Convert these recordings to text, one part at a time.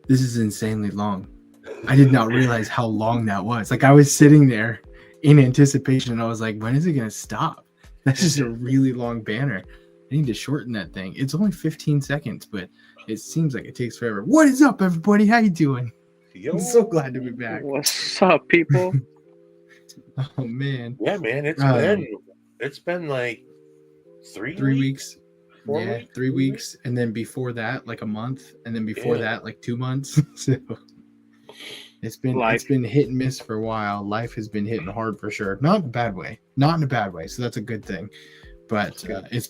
this is insanely long. I did not realize how long that was. Like I was sitting there in anticipation and I was like, when is it going to stop? That's just a really long banner. I need to shorten that thing. It's only 15 seconds, but it seems like it takes forever. What is up, everybody? How you doing? Yo. I'm so glad to be back. What's up, people? Oh man. Yeah, man. It's been like 3 weeks. 4 Yeah, weeks? 3 weeks. And then before that, like a month. And then before that, like 2 months. So it's been hit and miss for a while. Life has been hitting hard for sure. Not in a bad way. Not in a bad way. So that's a good thing. But it's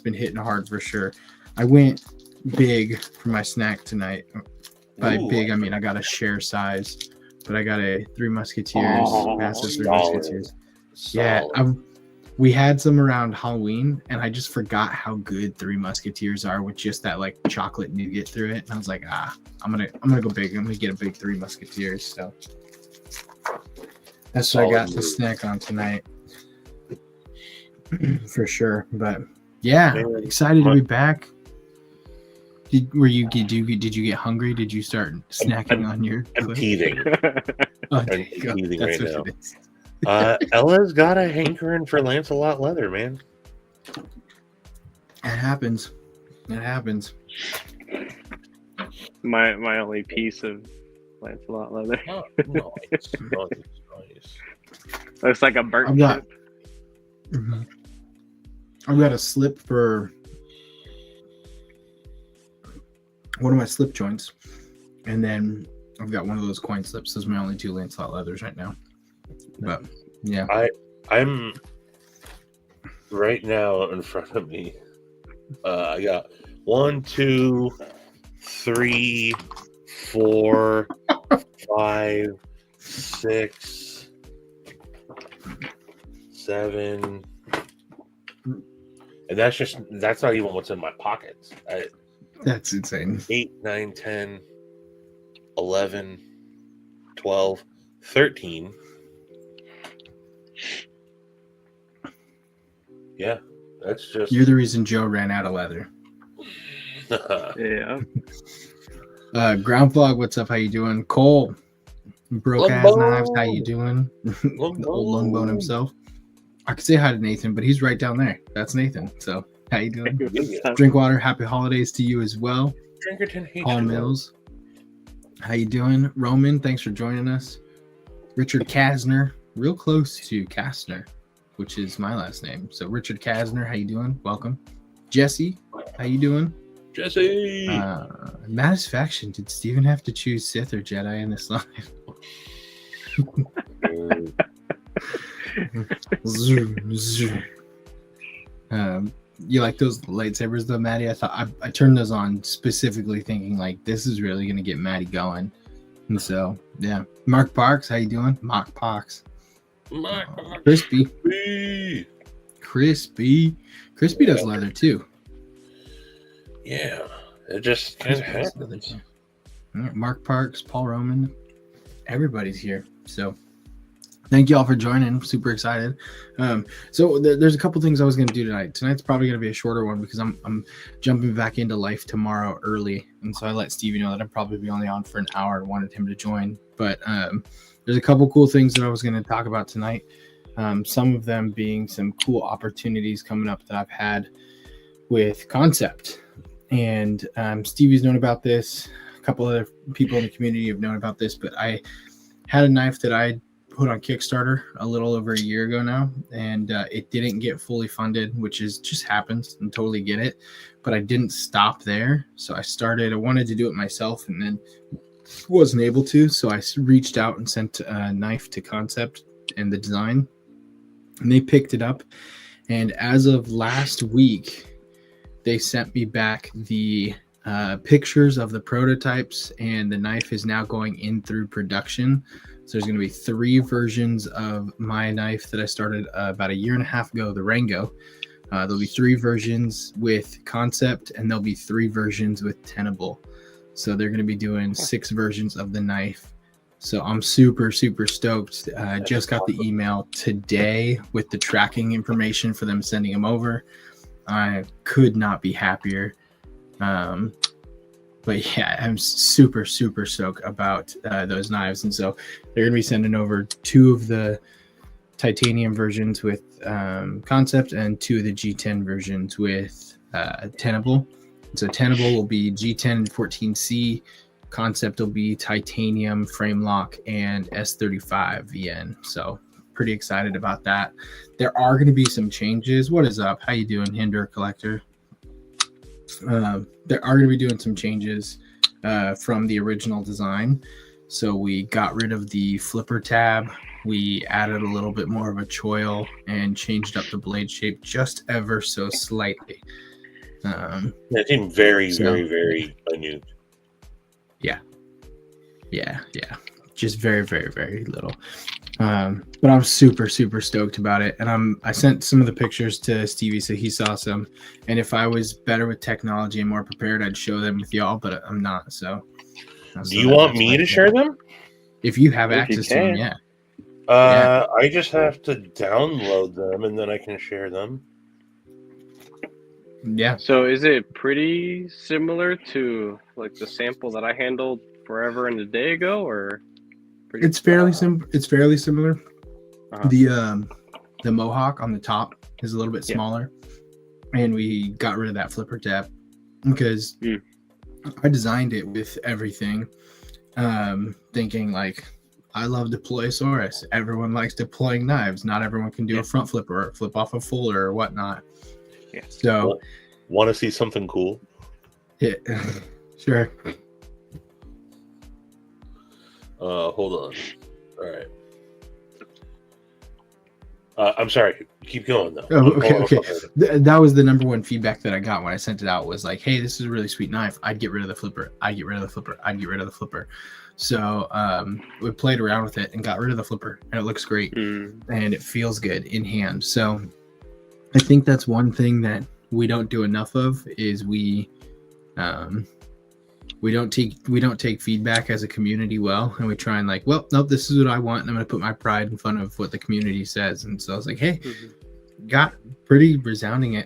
been hitting hard for sure. I went big for my snack tonight. By big, I mean I got a share size, but I got a Three Musketeers, massive Three Musketeers. Yeah, we had some around Halloween, and I just forgot how good Three Musketeers are with just that like chocolate nougat through it. And I was like, I'm gonna go big. I'm gonna get a big Three Musketeers. So that's what I got to snack on tonight. For sure. But yeah, excited to be back. Did you get hungry? Did you start snacking on your I'm teething. I'm teething right now. Ella's got a hankering for Lancelot leather, man. It happens. My only piece of Lancelot leather. Oh, nice. Looks like a burnt chip. I've got a slip for one of my slip joints, and then I've got one of those coin slips. Those are my only 2 Lancelot leathers right now. But yeah, I'm right now in front of me. I got 1, 2, 3, 4, 5, 6, 7. And that's not even what's in my pockets. That's insane. 8, 9, 10, 11, 12, 13. Yeah, that's just... You're the reason Joe ran out of leather. Yeah. Ground Vlog, what's up? How you doing? Cole, Broke Ass Knives, how you doing? The old long bone himself. I could say hi to Nathan, but he's right down there. That's Nathan. So, how you doing? Drinkwater, happy holidays to you as well. Paul Mills, how you doing? Roman, thanks for joining us. Richard Kasner, real close to Kastner, which is my last name. So, Richard Kasner, how you doing? Welcome. Jesse, how you doing? Jesse. Matisfaction, did Steven have to choose Sith or Jedi in this life? You like those lightsabers though, Maddie? I thought I turned those on specifically thinking like this is really gonna get Maddie going. And so yeah. Mark Parks, how you doing? Mark Parks. Crispy does leather too. Yeah, it just kind of happens. Mark Parks, Paul Roman, everybody's here. So thank you all for joining. I'm super excited. So there's a couple things I was going to do tonight. Tonight's probably going to be a shorter one because I'm jumping back into life tomorrow early. And so I let Stevie know that I'd probably be only on for an hour and wanted him to join. But there's a couple cool things that I was going to talk about tonight. Some of them being some cool opportunities coming up that I've had with Concept. And Stevie's known about this. A couple other people in the community have known about this. But I had a knife that I put on Kickstarter a little over a year ago now, and it didn't get fully funded, which is just happens and totally get it. But I didn't stop there. So I wanted to do it myself and then wasn't able to. So I reached out and sent a knife to Concept and the design, and they picked it up. And as of last week, they sent me back the pictures of the prototypes, and the knife is now going in through production. So there's going to be 3 versions of my knife that I started about a year and a half ago, the Rango. There'll be 3 versions with Concept, and there'll be 3 versions with Tenable. So they're going to be doing 6 versions of the knife. So I'm super, super stoked. I just got the email today with the tracking information for them sending them over. I could not be happier. But yeah, I'm super stoked about those knives, and so they're gonna be sending over 2 of the titanium versions with Concept and 2 of the G10 versions with Tenable. So Tenable will be G10 and 14C. Concept will be titanium frame lock and S35 VN. So pretty excited about that. There are going to be some changes. What is up? How you doing, Hinder Collector? There are going to be doing some changes from the original design. So we got rid of the flipper tab. We added a little bit more of a choil and changed up the blade shape just ever so slightly. It seemed very minute. Yeah. Just very little. But I'm super stoked about it. And I sent some of the pictures to Stevie so he saw some. And if I was better with technology and more prepared, I'd show them with y'all, but I'm not. So do you want me to share them? If you have access to them, yeah. I just have to download them and then I can share them. Yeah. So is it pretty similar to like the sample that I handled forever and a day ago, or it's fairly simple? It's fairly similar. Uh-huh. The Mohawk on the top is a little bit smaller, and we got rid of that flipper tab because I designed it with everything, thinking like, I love Deployosaurus. Everyone likes deploying knives. Not everyone can do a front flipper or flip off a folder or whatnot. Yeah. So, want to see something cool? Yeah, sure. Hold on. All right. I'm sorry. Keep going though. Oh, okay. That was the number one feedback that I got when I sent it out. Was like, hey, this is a really sweet knife. I'd get rid of the flipper. I'd get rid of the flipper. I'd get rid of the flipper. So we played around with it and got rid of the flipper, and it looks great and it feels good in hand. So I think that's one thing that we don't do enough of is we don't take feedback as a community well, and we try and like, well, nope, this is what I want, and I'm going to put my pride in front of what the community says. And so I was like, hey, got pretty resounding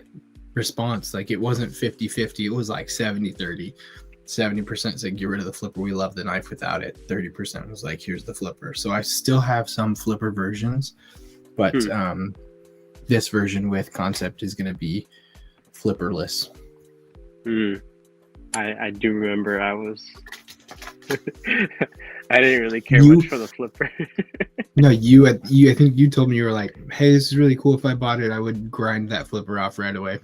response. Like it wasn't 50-50, it was like 70-30. 70% said get rid of the flipper, we love the knife without it. 30% was like, here's the flipper. So I still have some flipper versions, but this version with Concept is going to be flipperless. I do remember I was I didn't really care much for the flipper. No, you I think you told me, you were like, hey, this is really cool. If I bought it, I would grind that flipper off right away.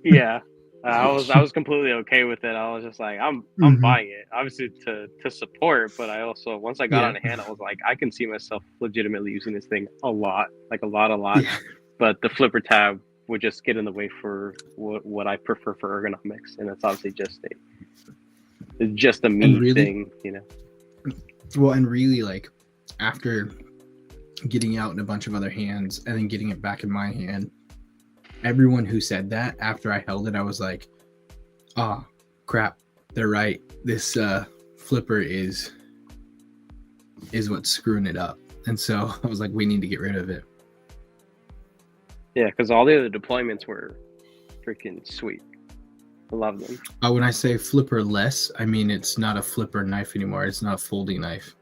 Yeah. I was completely okay with it. I was just like, I'm buying it, obviously to support, but I also, once I got on hand, I was like, I can see myself legitimately using this thing a lot. Yeah. But the flipper tab would just get in the way for what I prefer for ergonomics, and it's obviously just a me thing, you know. Well, and really, like, after getting out in a bunch of other hands and then getting it back in my hand, everyone who said that after I held it, I was like, oh crap, they're right. This flipper is what's screwing it up. And so I was like, we need to get rid of it. Yeah, because all the other deployments were freaking sweet. I love them. When I say flipper less, I mean it's not a flipper knife anymore. It's not a folding knife.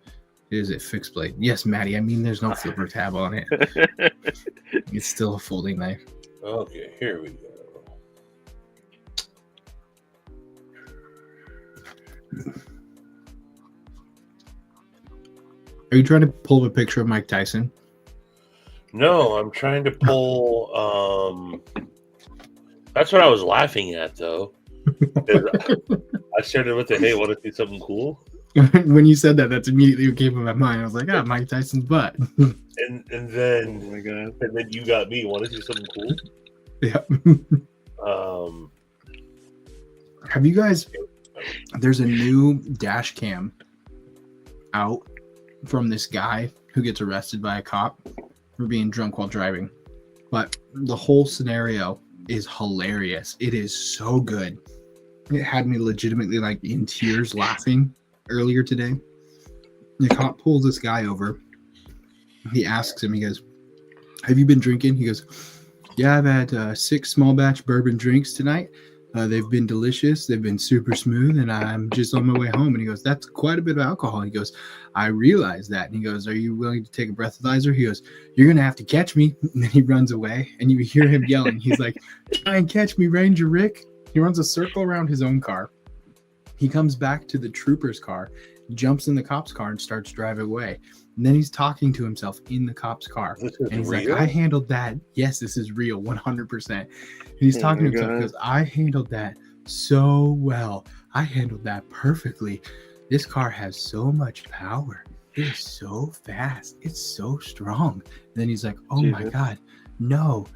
It is a fixed blade. Yes, Maddie, I mean there's no flipper tab on it. It's still a folding knife. Okay, here we go. Are you trying to pull a picture of Mike Tyson? No, I'm trying to pull. That's what I was laughing at, though. I started with the, hey, want to see something cool? When you said that, that's immediately what came to my mind. I was like, Mike Tyson's butt. And then, oh my God. And then you got me. Want to see something cool? Yeah. Have you guys? There's a new dash cam out from this guy who gets arrested by a cop for being drunk while driving. But the whole scenario is hilarious. It is so good. It had me legitimately like in tears laughing earlier today. The cop pulls this guy over. He asks him, he goes, have you been drinking? He goes, yeah, I've had 6 small batch bourbon drinks tonight. They've been delicious. They've been super smooth, and I'm just on my way home. And he goes, that's quite a bit of alcohol. He goes, I realize that. And he goes, are you willing to take a breathalyzer? He goes, you're going to have to catch me. And then he runs away, and you hear him yelling. He's like, try and catch me, Ranger Rick. He runs a circle around his own car. He comes back to the trooper's car, jumps in the cop's car, and starts driving away. And then he's talking to himself in the cop's car. This And is he's real? like, I handled that. Yes, this is real, 100%. And he's Oh talking my to himself. He God. goes, I handled that so well. I handled that perfectly. This car has so much power. It is so fast. It's so strong. And then he's like, oh my Jesus. God, no,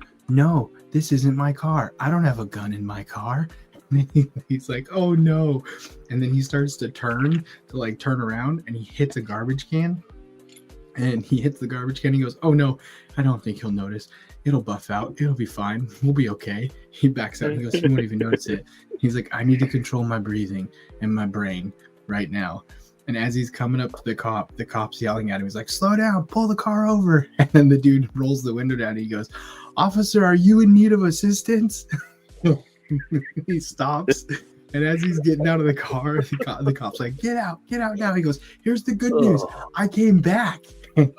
this isn't my car. I don't have a gun in my car. And he's like, oh no. And then he starts to turn around, and he hits a garbage can. And he hits the garbage can. He goes, oh no, I don't think he'll notice. It'll buff out. It'll be fine. We'll be okay. He backs out. And he goes, he won't even notice it. He's like, I need to control my breathing and my brain right now. And as he's coming up to the cop's yelling at him. He's like, slow down, pull the car over. And then the dude rolls the window down and he goes, officer, are you in need of assistance? He stops. And as he's getting out of the car, the cop's like, get out now. He goes, here's the good news. Oh, I came back. And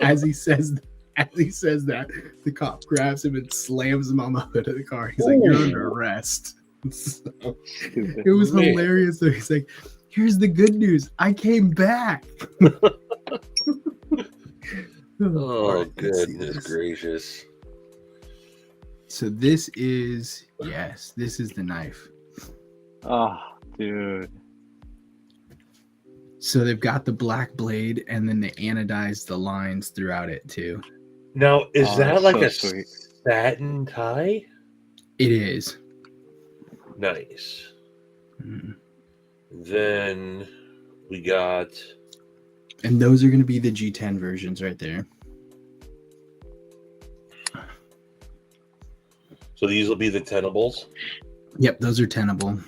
as he says that, the cop grabs him and slams him on the hood of the car. He's like, you're Ooh. under arrest. So, Stupid. it was Man. hilarious. So he's like, here's the good news. I came back. oh Alright, let's see goodness this. gracious. So this is the knife. Oh, dude. So they've got the black blade, and then they anodize the lines throughout it too. Now, is Oh, that that's like so a sweet. satin tie? It is. Nice. Mhm. Then we got And those are going to be the G10 versions right there. so these will be the tenables. Yep, those are tenable.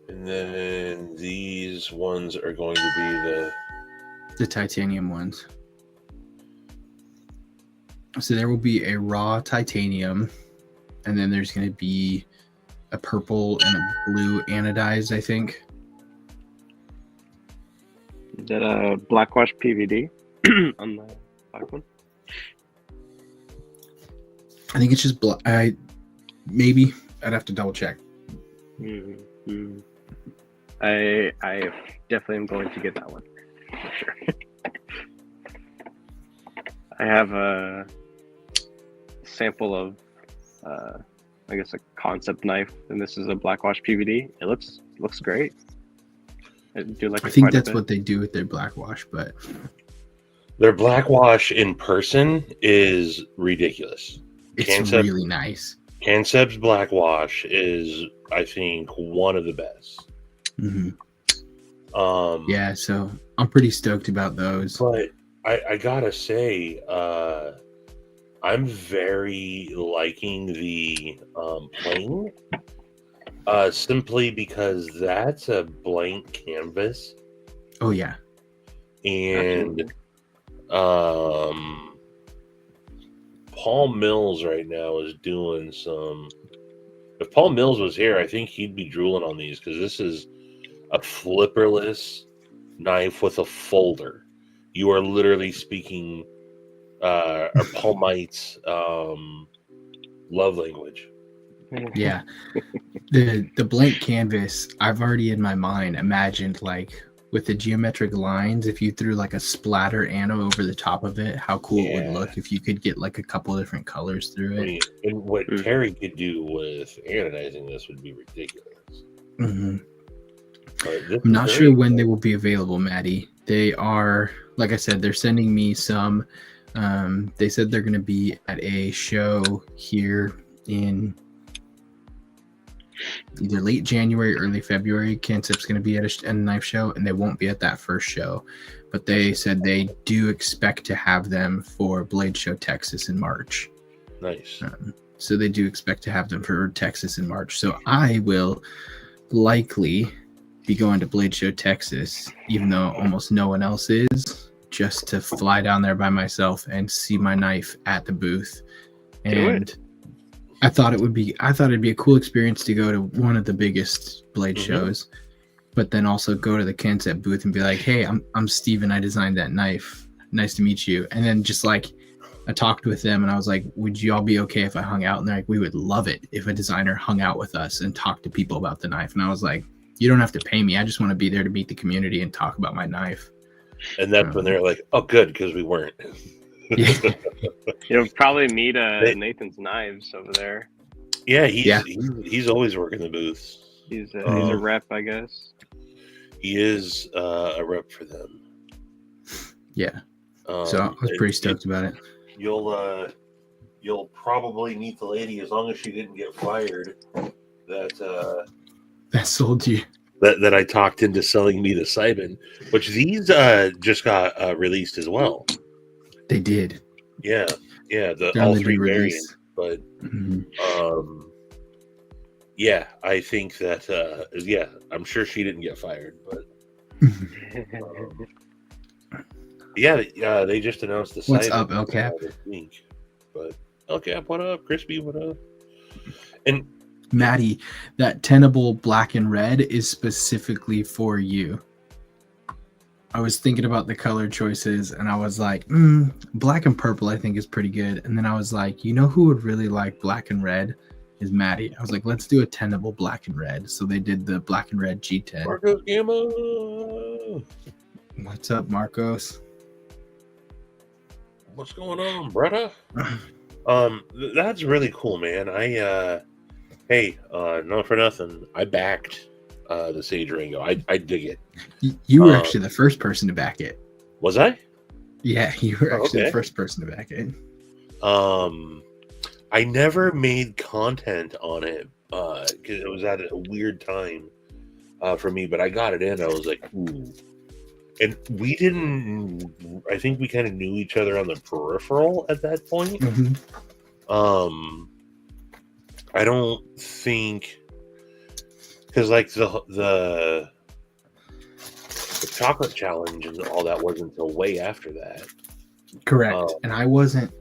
And then these ones are going to be The titanium ones. So there will be a raw titanium, and then there's going to be a purple and a blue anodized, I think. Is that a blackwash PVD on the black one? I think it's just black. Maybe I'd have to double check. Mm-hmm. I definitely am going to get that one for sure. I have a sample of, I guess, a concept knife, and this is a blackwash PVD. It looks great. I do like I it think quite a that's bit. what they do with their black wash, but their blackwash in person is ridiculous. it's Concept- really nice. Cansep's blackwash is, I think, one of the best. hmm Um, Yeah, so I'm pretty stoked about those. But I gotta say, I'm very liking the plane, simply because that's a blank canvas, Oh yeah, and Absolutely. Paul Mills right now is doing some. If Paul Mills was here, I think he'd be drooling on these, because this is a flipperless knife with a folder. You are literally speaking or Paul Might's love language. yeah. The blank canvas, I've already in my mind imagined, like, with the geometric lines, if you threw like a splatter ano over the top of it, how cool it Yeah. would look if you could get like a couple of different colors through I it. mean, and what Mm. Terry could do with anodizing this would be ridiculous. hmm But this I'm is not very sure when cool. they will be available, Maddie. They are, like I said, they're sending me some. They said they're going to be at a show here in either late January, early February. Cansep's going to be at a knife show, and they won't be at that first show. But they said they do expect to have them for Blade Show Texas in March. Nice. So they do expect to have them for Texas in March. So I will likely be going to Blade Show Texas, even though almost no one else is, just to fly down there by myself and see my knife at the booth. Do And I thought it'd be a cool experience to go to one of the biggest blade shows, but then also go to the Kensett booth and be like, "Hey, I'm Steven. I designed that knife. Nice to meet you." And then just like I talked with them and I was like, "Would you all be okay if I hung out?" And they're like, "We would love it if a designer hung out with us and talked to people about the knife." And I was like, "You don't have to pay me. I just want to be there to meet the community and talk about my knife." And that's when they're like, "Oh, good, because we weren't." Yeah. You'll probably meet Nathan's Knives over there. Yeah, he's always working the booths. He's a rep, I guess. He is a rep for them. Yeah. So I was pretty stoked about it. You'll probably meet the lady, as long as she didn't get fired, that sold you. That I talked into selling me the Cybin, which these just got released as well. They did. Yeah, all three variants. But yeah, I think that I'm sure she didn't get fired, but they just announced the What's Cybin up, El Cap? this week. But El Cap, what up? Crispy, what up? And Maddie, that tenable black and red is specifically for you. I was thinking about the color choices and I was like, black and purple I think is pretty good. And then I was like, you know who would really like black and red is Maddie. I was like, let's do a tenable black and red. So they did the black and red G10. Marcos Gamma. What's up, Marcos? What's going on, brother? That's really cool, man. Hey, not for nothing, I backed the Sage Rango. I dig it. You were actually the first person to back it. Was I? Yeah, you were actually the first person to back it. I never made content on it because it was at a weird time for me, but I got it in. I was like, ooh. And I think we kind of knew each other on the peripheral at that point. I don't think, because like the chocolate challenge and all that wasn't until way after that. Correct. And I wasn't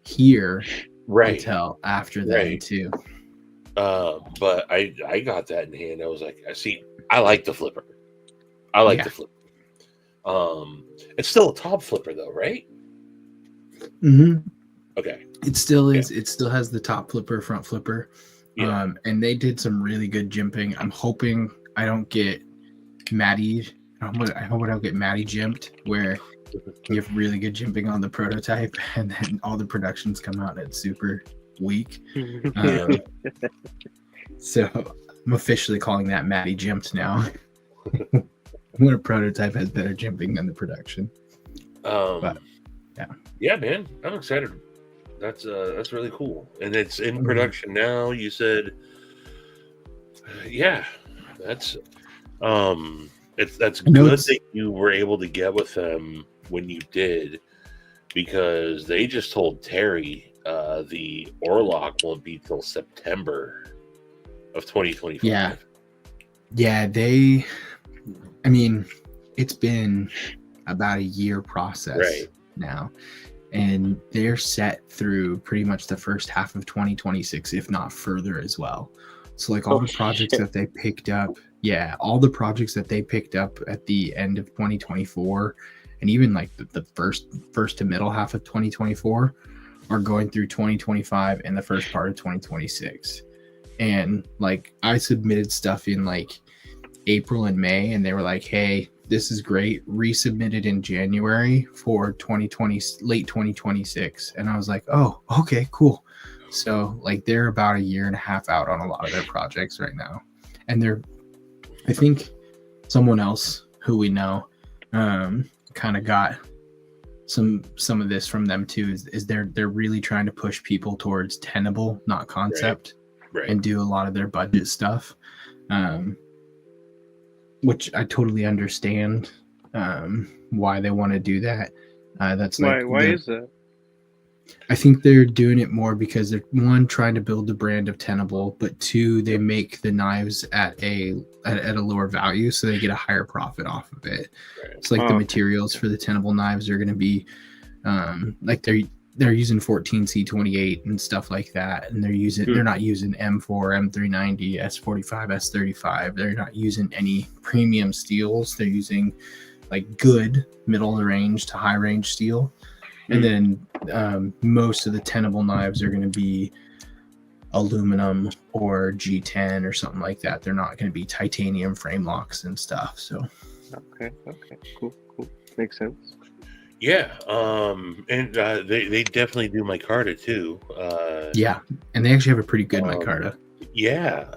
here until after that too. But I got that in hand. I was like, I like the flipper. I like the flipper. It's still a top flipper though, right? Okay. It still is. It still has the top flipper, front flipper. Yeah. And they did some really good jimping. I'm hoping I don't get Maddie. I hope I don't get Maddie jimped, where you have really good jimping on the prototype, and then all the productions come out and it's super weak. So I'm officially calling that Maddie jimped now. When a prototype has better jimping than the production. But, yeah, man, I'm excited. That's really cool, and it's in production now. You said, that's good that you were able to get with them when you did, because they just told Terry the Orlock won't be till September of 2025. Yeah, I mean, it's been about a year process now, and they're set through pretty much the first half of 2026, if not further as well. So like all the projects that they picked up, all the projects that they picked up at the end of 2024, and even like the first to middle half of 2024 are going through 2025 and the first part of 2026. And like I submitted stuff in like April and May, and they were like, hey, this is great, resubmitted in January for late 2026. And I was like, oh, okay, cool. So like they're about a year and a half out on a lot of their projects right now. And I think someone else who we know kind of got some of this from them too, is they're really trying to push people towards tenable, not concept, and do a lot of their budget stuff. Which I totally understand why they want to do that. That's like why is that? I think they're doing it more because they're, one, trying to build a brand of tenable, but two, they make the knives at a lower value, so they get a higher profit off of it. It's like the materials for the tenable knives are going to be like they're using 14C28 and stuff like that, and they're not using M4, M390, S45, S35. They're not using any premium steels. They're using like good middle of the range to high range steel. And then most of the tenable knives are going to be aluminum or G10 or something like that. They're not going to be titanium frame locks and stuff. So Okay, cool. Makes sense. Yeah, and they definitely do micarta too. yeah, and they actually have a pretty good micarta. Yeah,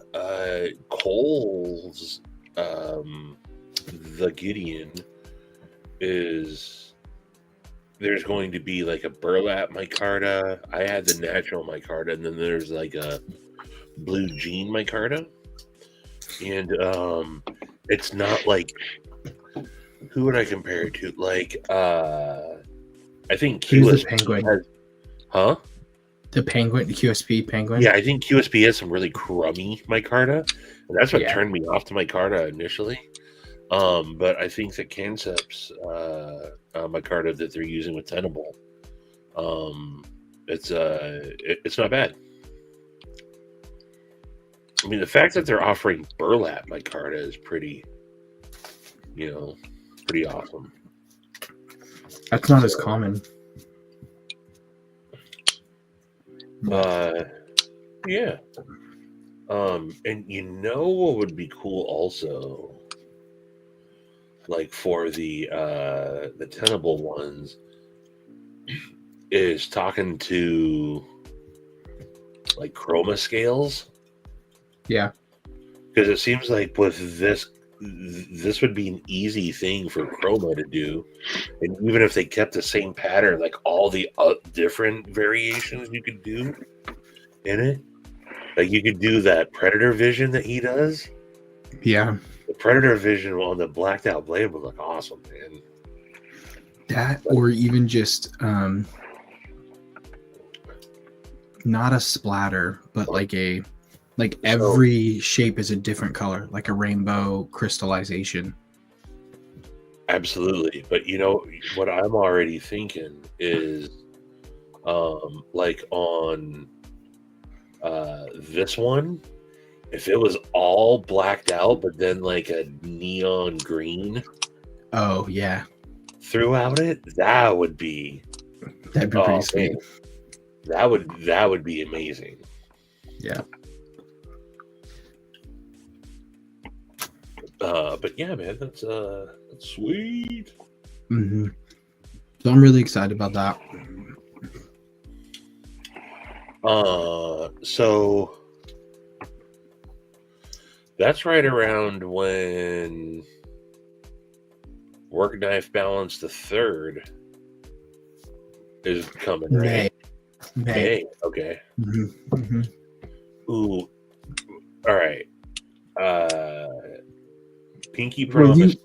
Cole's the Gideon is there's going to be like a burlap micarta. I had the natural micarta, and then there's like a blue jean micarta, and it's not like. Who would I compare it to? Like, I think Who's QSP the Penguin? Huh? The Penguin, the QSP Penguin? Yeah, I think QSP has some really crummy micarta, and that's what Yeah. turned me off to micarta initially. But I think that Concepts micarta that they're using with Tenable, it's not bad. I mean, the fact that they're offering burlap micarta is pretty awesome. That's not as common. Yeah. And you know what would be cool also? Like for the Tenable ones is talking to like chroma scales. Yeah. Because it seems like with this would be an easy thing for chroma to do, and even if they kept the same pattern, like all the different variations you could do in it, like you could do that predator vision that he does. Yeah. The predator vision on the blacked out blade would look awesome, man. That, or even just not a splatter, but like every shape is a different color, like a rainbow crystallization. Absolutely. But you know what I'm already thinking is like on this one, if it was all blacked out but then like a neon green Oh yeah, throughout it, that'd be pretty sweet. man. That would be amazing. Yeah. But yeah, man, that's sweet. Mm-hmm. So I'm really excited about that. So that's right around when Work Knife Balance the Third is coming, right? May. Okay. Mm-hmm. Mm-hmm. Ooh. All right. Pinky promise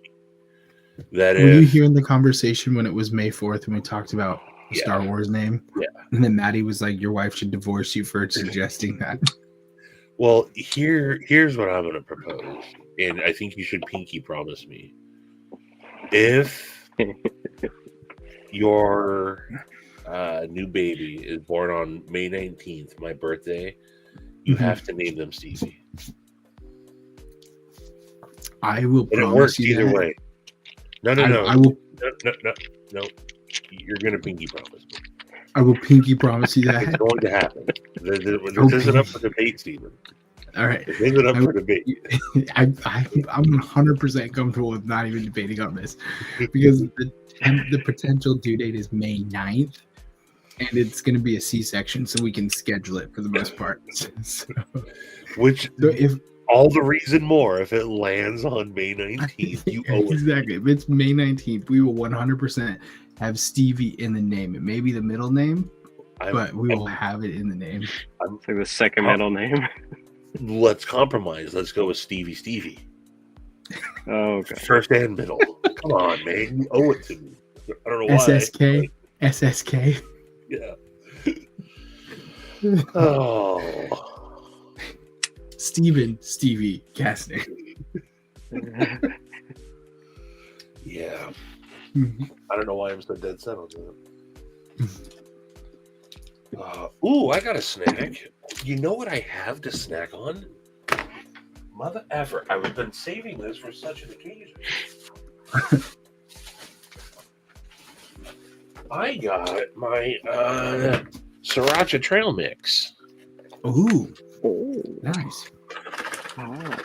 that were you hearing the conversation when it was May 4th when we talked about the Star Wars name? Yeah. And then Maddie was like, your wife should divorce you for suggesting that. Well, here's what I'm going to propose, and I think you should pinky promise me. If your new baby is born on May 19th, my birthday, you have to name them Stevie. I will And it promise works you either that. way. No. I will. No. You're going to pinky promise me. I will pinky promise you It's that. going to happen. This Okay. isn't up for debate, Stephen. All right. This isn't up for debate. I'm 100% comfortable with not even debating on this because the potential due date is May 9th, and it's going to be a C-section, so we can schedule it for the most part. So if all the reason more if it lands on May 19th, you owe it. Exactly. If it's May 19th, we will 100% have Stevie in the name. It may be the middle name, but we will have it in the name. It's like the second middle name. Let's compromise. Let's go with Stevie. Oh, okay. First and middle. Come on, man. You owe it to me. I don't know why. SSK. Yeah. Oh. Stevie Kastner. Yeah. Mhm. I don't know why I'm so dead set on that. Ooh, I got a snack. You know what I have to snack on? Mother ever. I've been saving this for such an occasion. I got my Sriracha Trail Mix. Ooh, Oh. nice. Ah.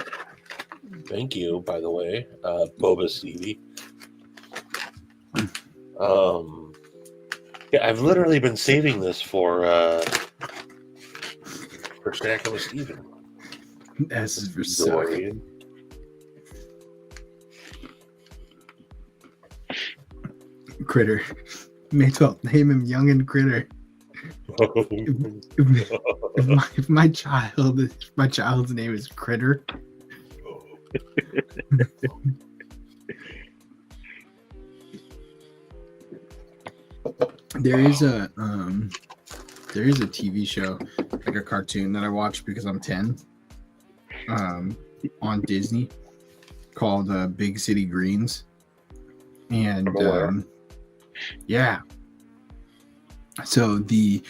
Thank you, by the way, Boba Stevie. Yeah, I've literally been saving this for snacking with Steven. This is for suck. Dorian. Critter. May as well name him Young and Critter. If my child's name is Critter, there is a TV show, like a cartoon that I watch because I'm 10, on Disney, called Big City Greens, and I'm aware. yeah. So the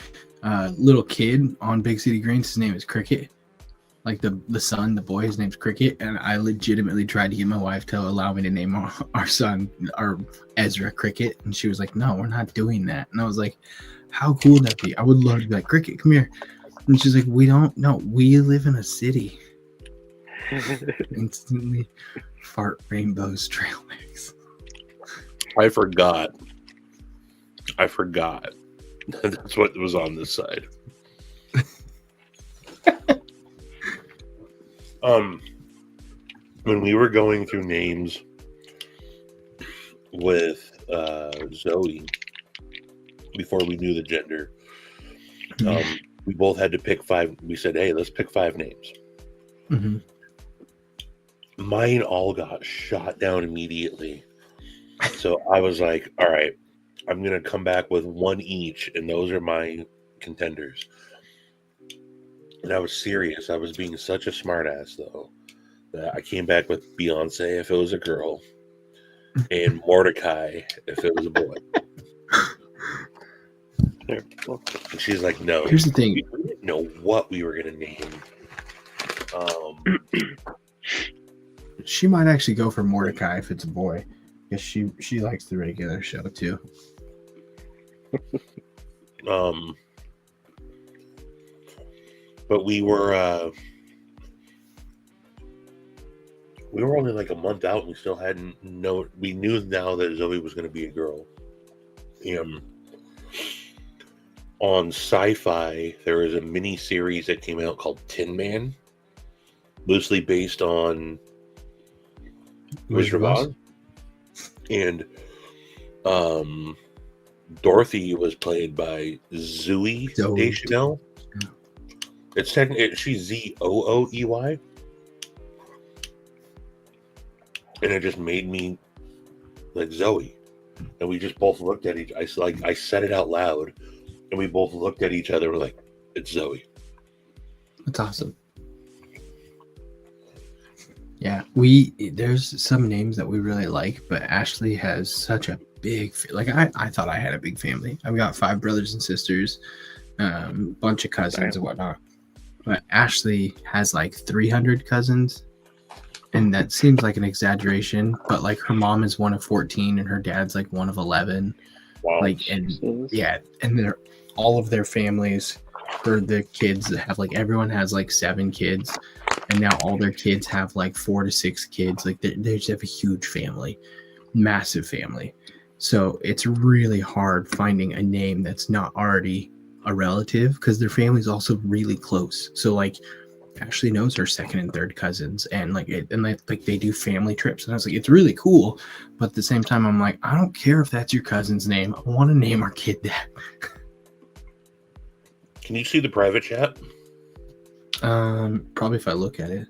little kid on Big City Greens, his name is Cricket. Like the son, the boy, his name's Cricket, and I legitimately tried to get my wife to allow me to name our son, our Ezra, Cricket, and she was like, "No, we're not doing that." And I was like, "How cool would that be? I would love to be like, Cricket, come here." And she's like, "We don't know. We live in a city." Instantly fart rainbows trail mix. I forgot. That's what was on this side. When we were going through names with Zoe before we knew the gender, we both had to pick 5. We said, "Hey, let's pick 5 names." Mm-hmm. Mine all got shot down immediately. So I was like, all right, I'm going to come back with 1 each, and those are my contenders. And I was serious. I was being such a smartass, though, that I came back with Beyonce if it was a girl, and Mordecai if it was a boy. And she's like, no. Here's the thing. We didn't know what we were going to name. She might actually go for Mordecai if it's a boy, because she likes the regular show too. But we were only like a month out, and we still hadn't know. We knew now that Zoe was going to be a girl. On Sci-Fi, there was a mini series that came out called Tin Man, loosely based on Wizard of Oz. And Dorothy was played by Zooey Deschanel. It's technically she's Zooey, and it just made me like Zoe. And we just both looked at I said it out loud, and we both looked at each other. We're like, "It's Zoe." That's awesome. Yeah, there's some names that we really like, but Ashley has such a big, like I thought I had a big family. I've got 5 brothers and sisters, bunch of cousins and whatnot. But Ashley has like 300 cousins, and that seems like an exaggeration. But like her mom is one of 14, and her dad's like one of 11. Wow. Like, and yeah, and they're all of their families, for the kids that have like everyone has like 7 kids. And now all their kids have like 4 to 6 kids. Like they just have a huge family, massive family. So it's really hard finding a name that's not already a relative, because their family's also really close. So like Ashley knows her second and third cousins, and like they do family trips. And I was like, it's really cool. But at the same time, I'm like, I don't care if that's your cousin's name. I want to name our kid that. Can you see the private chat? Probably if I look at it.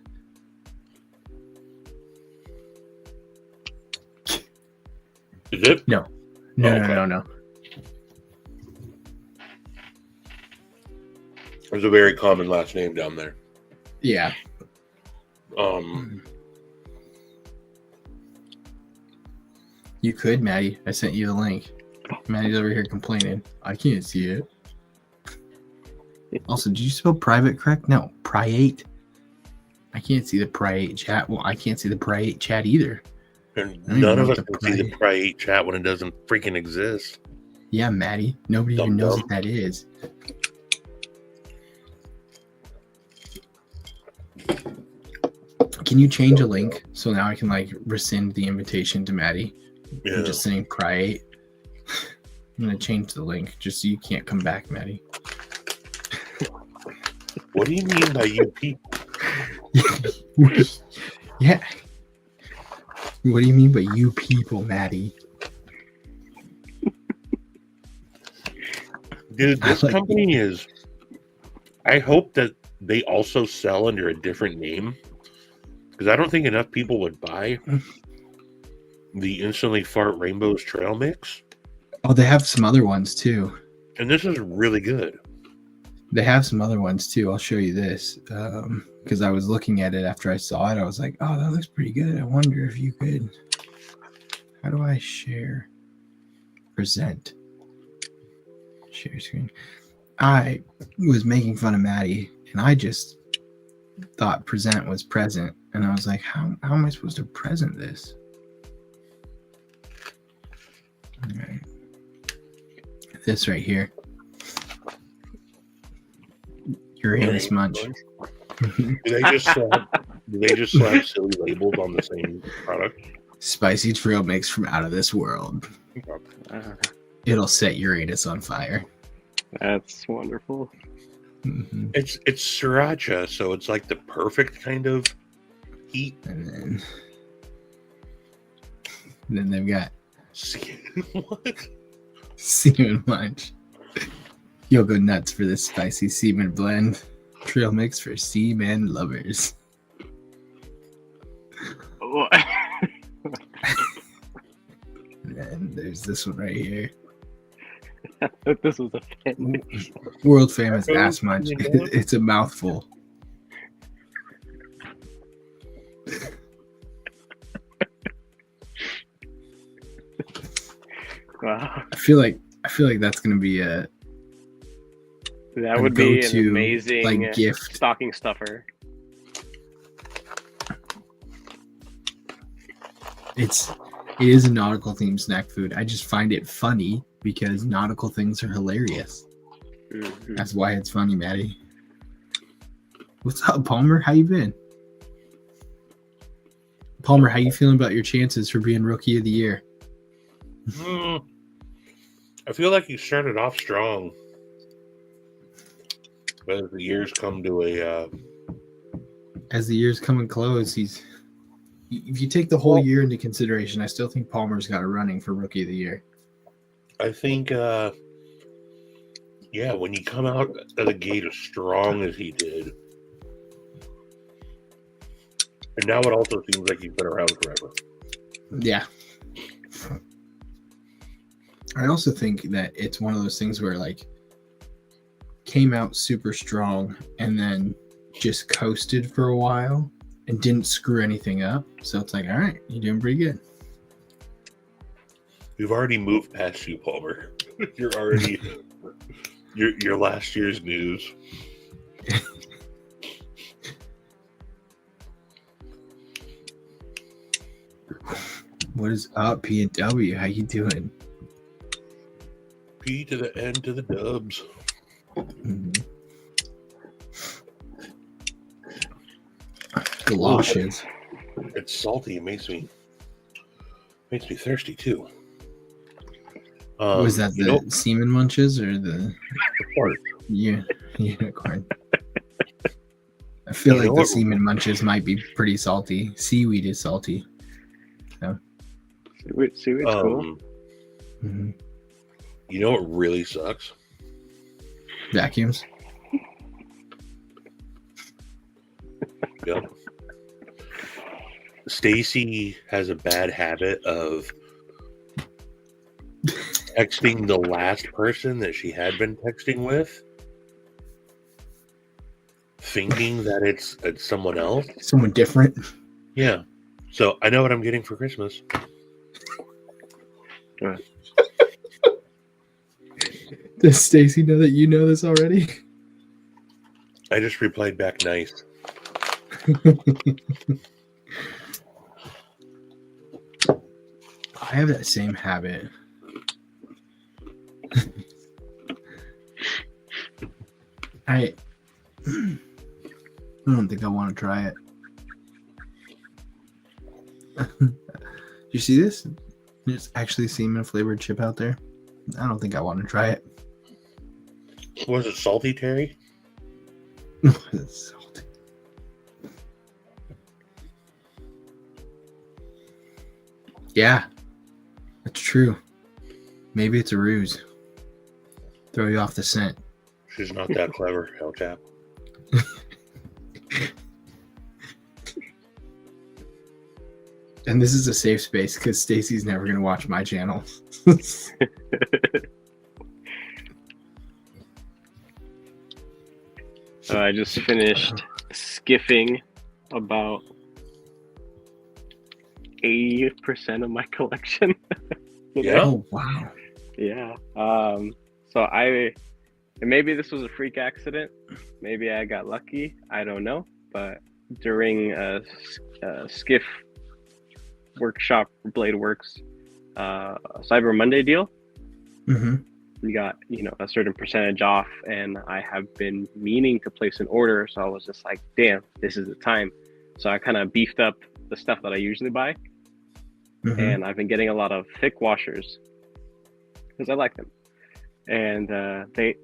Is it? No. No. There's a very common last name down there. Yeah. You could, Maddie. I sent you the link. Maddie's over here complaining. I can't see it. Also, did you spell private correct? No, priate. I can't see the priate chat. Well, I can't see the priate chat either. And I don't even none know of us what the can see the Pri8 chat when it doesn't freaking exist. Yeah, Maddie. Nobody even knows what Dum-dum. that is. Can you change a link so now I can like rescind the invitation to Maddie? Yeah. I'm just saying priate. I'm gonna change the link just so you can't come back, Maddie. What do you mean by you people? Yeah. What do you mean by you people, Maddie? Dude, this like- company is. I hope that they also sell under a different name, because I don't think enough people would buy the Instantly Fart Rainbows Trail Mix. Oh, they have some other ones too. And this is really good. They have some other ones too. I'll show you this because I was looking at it after I saw it. I was like, oh, that looks pretty good. I wonder if you could. How do I share? Present. Share screen. I was making fun of Maddie and I just thought present was present. And I was like, how am I supposed to present this? All right. This right here. Uranus Munch. Do they just slap silly labels on the same product? Spicy trail mix from out of this world. It'll set Uranus on fire. That's wonderful. Mhm. It's sriracha, so it's like the perfect kind of heat. And then they've got What? semen munch. You'll go nuts for this spicy semen blend. Trail mix for semen lovers. What? And then there's this one right here. This was a fan. World famous ass munch. It's a mouthful. Wow, I feel like that's gonna be a that A would be an go-to, amazing like, gift. stocking stuffer. it is a nautical themed snack food. I just find it funny because nautical things are hilarious. Mhm. That's why it's funny, Maddie. What's up, Palmer? How you been? Palmer, how you feeling about your chances for being rookie of the year? I feel like you started off strong. But as the years come to a As the year's coming close, if you take the whole year into consideration, I still think Palmer's got a running for rookie of the year. I think when you come out of the gate as strong as he did. And now it also seems like he's been around forever. Yeah. I also think that it's one of those things where like came out super strong and then just coasted for a while and didn't screw anything up. So it's like, all right, you're doing pretty good. We've already moved past you, Palmer. You're already your last year's news. What is up, P&W? How you doing? P to the N to the dubs. Mhm. Galoshes. It's salty. It makes me thirsty too. Was that the you know, semen munches or the fart. unicorn? I feel You like know the what- semen munches might be pretty salty. Seaweed is salty. Seaweed's cool. Mhm. You know what really sucks? Vacuums. Yep. Stacy has a bad habit of texting the last person that she had been texting with, thinking that it's someone else. Someone different. Yeah. So I know what I'm getting for Christmas. Does Stacy know that you know this already? I just replied back nice. I have that same habit. I don't think I want to try it. You see this? There's actually semen flavored chip out there. I don't think I want to try it. Was it salty, Terry? It's salty. Yeah, that's true. Maybe it's a ruse. Throw you off the scent. She's not that clever, Helltap. And this is a safe space because Stacy's never going to watch my channel. I just finished skiffing about 80% of my collection. Yeah. Oh, wow. Yeah. So maybe this was a freak accident. Maybe I got lucky. I don't know. But during a skiff workshop, Blade Works Cyber Monday deal, Mm-hmm. we got a certain percentage off, and I have been meaning to place an order. So I was just like, damn, this is the time. So I kind of beefed up the stuff that I usually buy. Mm-hmm. And I've been getting a lot of thick washers because I like them. And they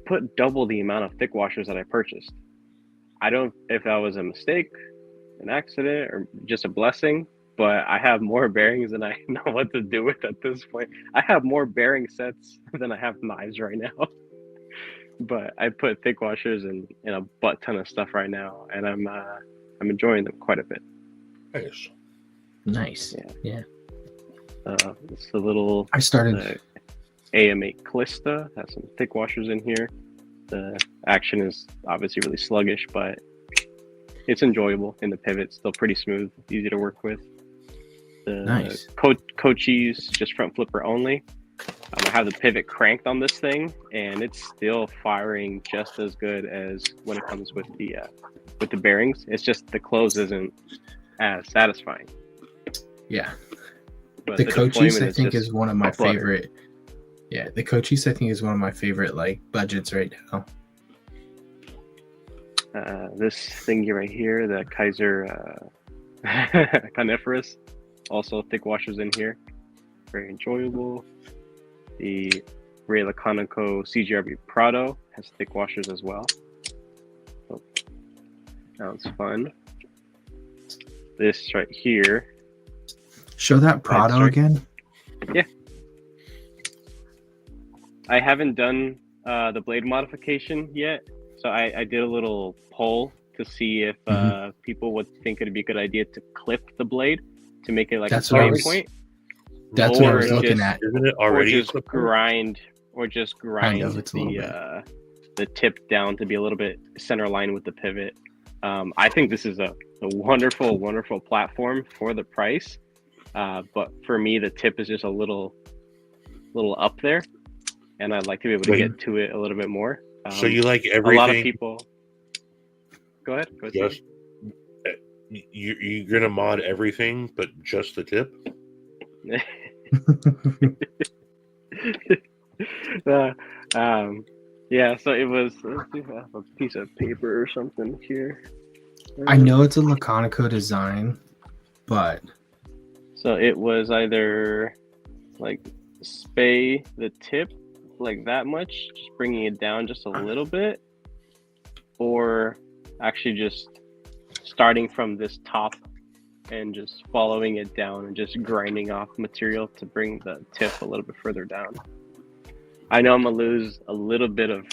put double the amount of thick washers that I purchased. I don't know if that was a mistake, an accident, or just a blessing, but I have more bearings than I know what to do with at this point. I have more bearing sets than I have knives right now. But I put thick washers in a butt ton of stuff right now, and I'm enjoying them quite a bit. Nice. Nice. Yeah. It's a little I started. AM8 Calista has some thick washers in here. The action is obviously really sluggish, but it's enjoyable in the pivot. Still pretty smooth, easy to work with. The Nice. Cochise just front flipper only. I have the pivot cranked on this thing, and it's still firing just as good as when it comes with the bearings. It's just the close isn't as satisfying. Yeah. But The Cochise, deployment I think, just is one of my butter. favorite. Yeah, the Cochise, I think, is one of my favorite budgets right now. This thingy right here, the Kaiser Coniferous, also thick washers in here, very enjoyable. The Ray Laconico CGRB Prado has thick washers as well. So, sounds fun. This right here, Show that Prado sorry. again. I haven't done the blade modification yet, so I did a little poll to see if people would think it'd be a good idea to clip the blade to make it like That's a what I starting was- point. That's what I Or was looking just- at. Isn't it Or already? just grind it's a little the tip down to be a little bit center line with the pivot. I think this is a wonderful platform for the price, but for me the tip is just a little up there, and I'd like to be able to get to it a little bit more. So you like a everything? lot of people. Go ahead. Just you're gonna mod everything, but just the tip. Yeah, so it was. Let's see if I have a piece of paper or something here. I know it's a Laconico design, but So it was either like spay the tip like that much, just bringing it down just a little bit, or actually just starting from this top and just following it down and just grinding off material to bring the tip a little bit further down. I know I'm gonna lose a little bit of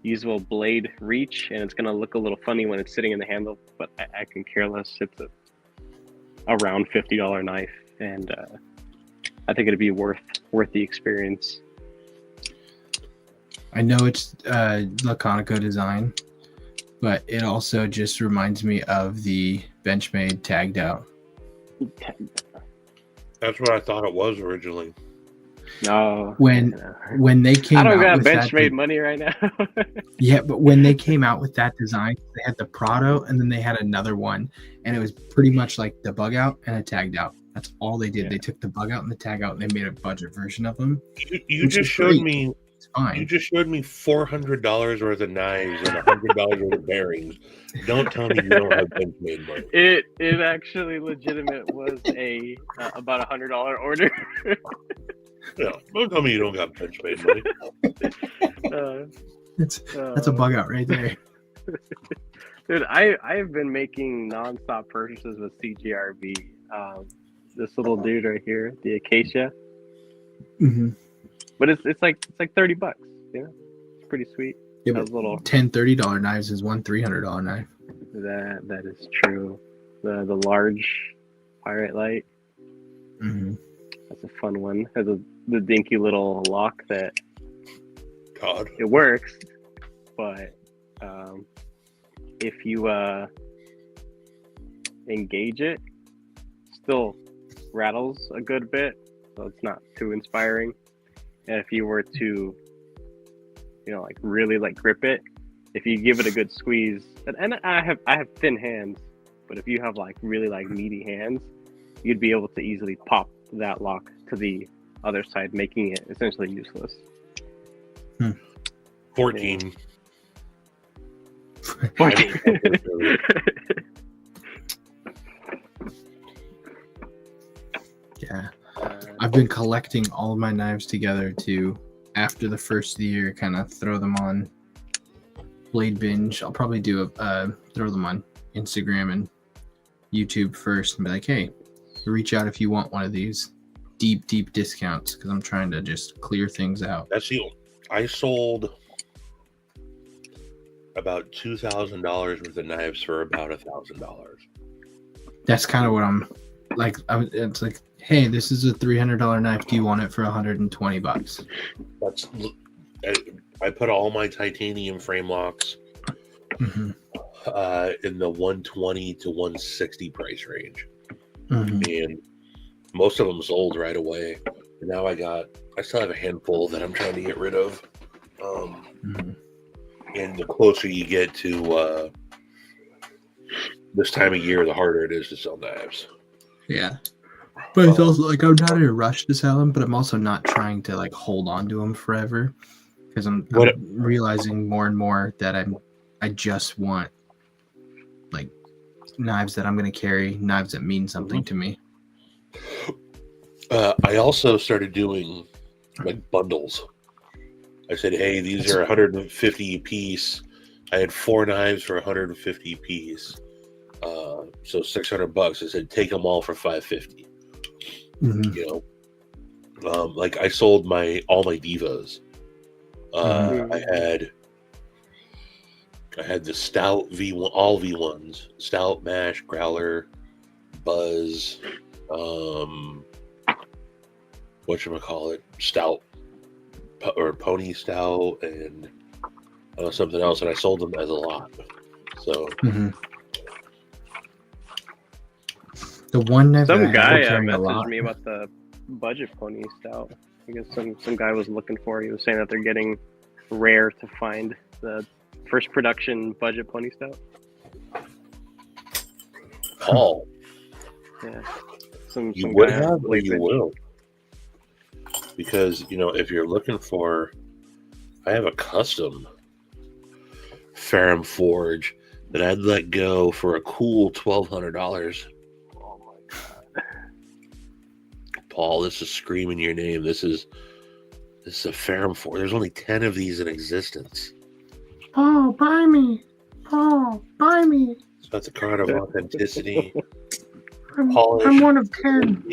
usable blade reach, and it's gonna look a little funny when it's sitting in the handle, but I can care less. It's around $50 knife, and I think it'd be worth the experience. I know it's Laconico design, but it also just reminds me of the Benchmade tagged out. That's what I thought it was originally. No. When they came I don't out got with bench that, made money right now. yeah, but when they came out with that design, they had the Prado, and then they had another one, and it was pretty much like the bug out and a tagged out. That's all they did. Yeah. They took the bug out and the tag out, and they made a budget version of them. You Which just is showed great. me. It's fine. You just showed me $400 worth of knives and $100 worth of bearings. Don't tell me you don't have bench made money. It actually legitimate was a about $100 order. Yeah, don't tell me you don't got bench made money. That's a bug out right there. Dude, I've been making nonstop purchases with CGRB. This little dude right here, the Acacia, Mm-hmm. but it's like $30. You know, it's pretty sweet. Yeah, Those but little $10-$30 knives is one $300 knife. that is true. The large Pyrite Light. Mm-hmm. That's a fun one. Has the dinky little lock that God. it works, but if you engage it, still rattles a good bit, so it's not too inspiring. And if you were to, like really like grip it, if you give it a good squeeze, and I have thin hands, but if you have like really like meaty hands, you'd be able to easily pop that lock to the other side, making it essentially useless. 14. 14. Yeah. I've been collecting all of my knives together to, after the first of the year, kind of throw them on Blade Binge. I'll probably do throw them on Instagram and YouTube first and be like, hey, reach out if you want one of these deep discounts, because I'm trying to just clear things out. I sold about $2,000 worth of knives for about $1,000. That's kind of what I'm like. It's like, hey, this is a $300 knife. Do you want it for $120? That's I put all my titanium frame locks Mm-hmm. in the 120 to 160 price range, Mm-hmm. and most of them sold right away. And now I still have a handful that I'm trying to get rid of. Mm-hmm. And the closer you get to this time of year, the harder it is to sell knives. Yeah. But it's also like, I'm not in a rush to sell them, but I'm also not trying to like hold on to them forever, because I'm realizing more and more that I just want like knives that I'm going to carry, knives that mean something to me. I also started doing like bundles. I said, hey, these are 150 a piece. I had 4 knives for 150 a piece. So $600. I said, take them all for $550. Mm-hmm. Like I sold all my Divas. I had the Stout V1, all V1s, Stout, Mash, Growler, Buzz, whatchamacallit, Stout, or Pony Stout, and something else, and I sold them as a lot. So the one that some guy messaged me about the budget Pony Stout. I guess some guy was looking for. He was saying that they're getting rare to find the first production budget Pony Stout. Paul, yeah, you would have, or you will, because if you're looking for, I have a custom Ferrum Forge that I'd let go for a cool $1,200. Oh my god, Paul, this is screaming your name. This is a Ferrum Forge. There's only 10 of these in existence. Paul, buy me. Paul, buy me. So that's a card of authenticity. I'm one of 10.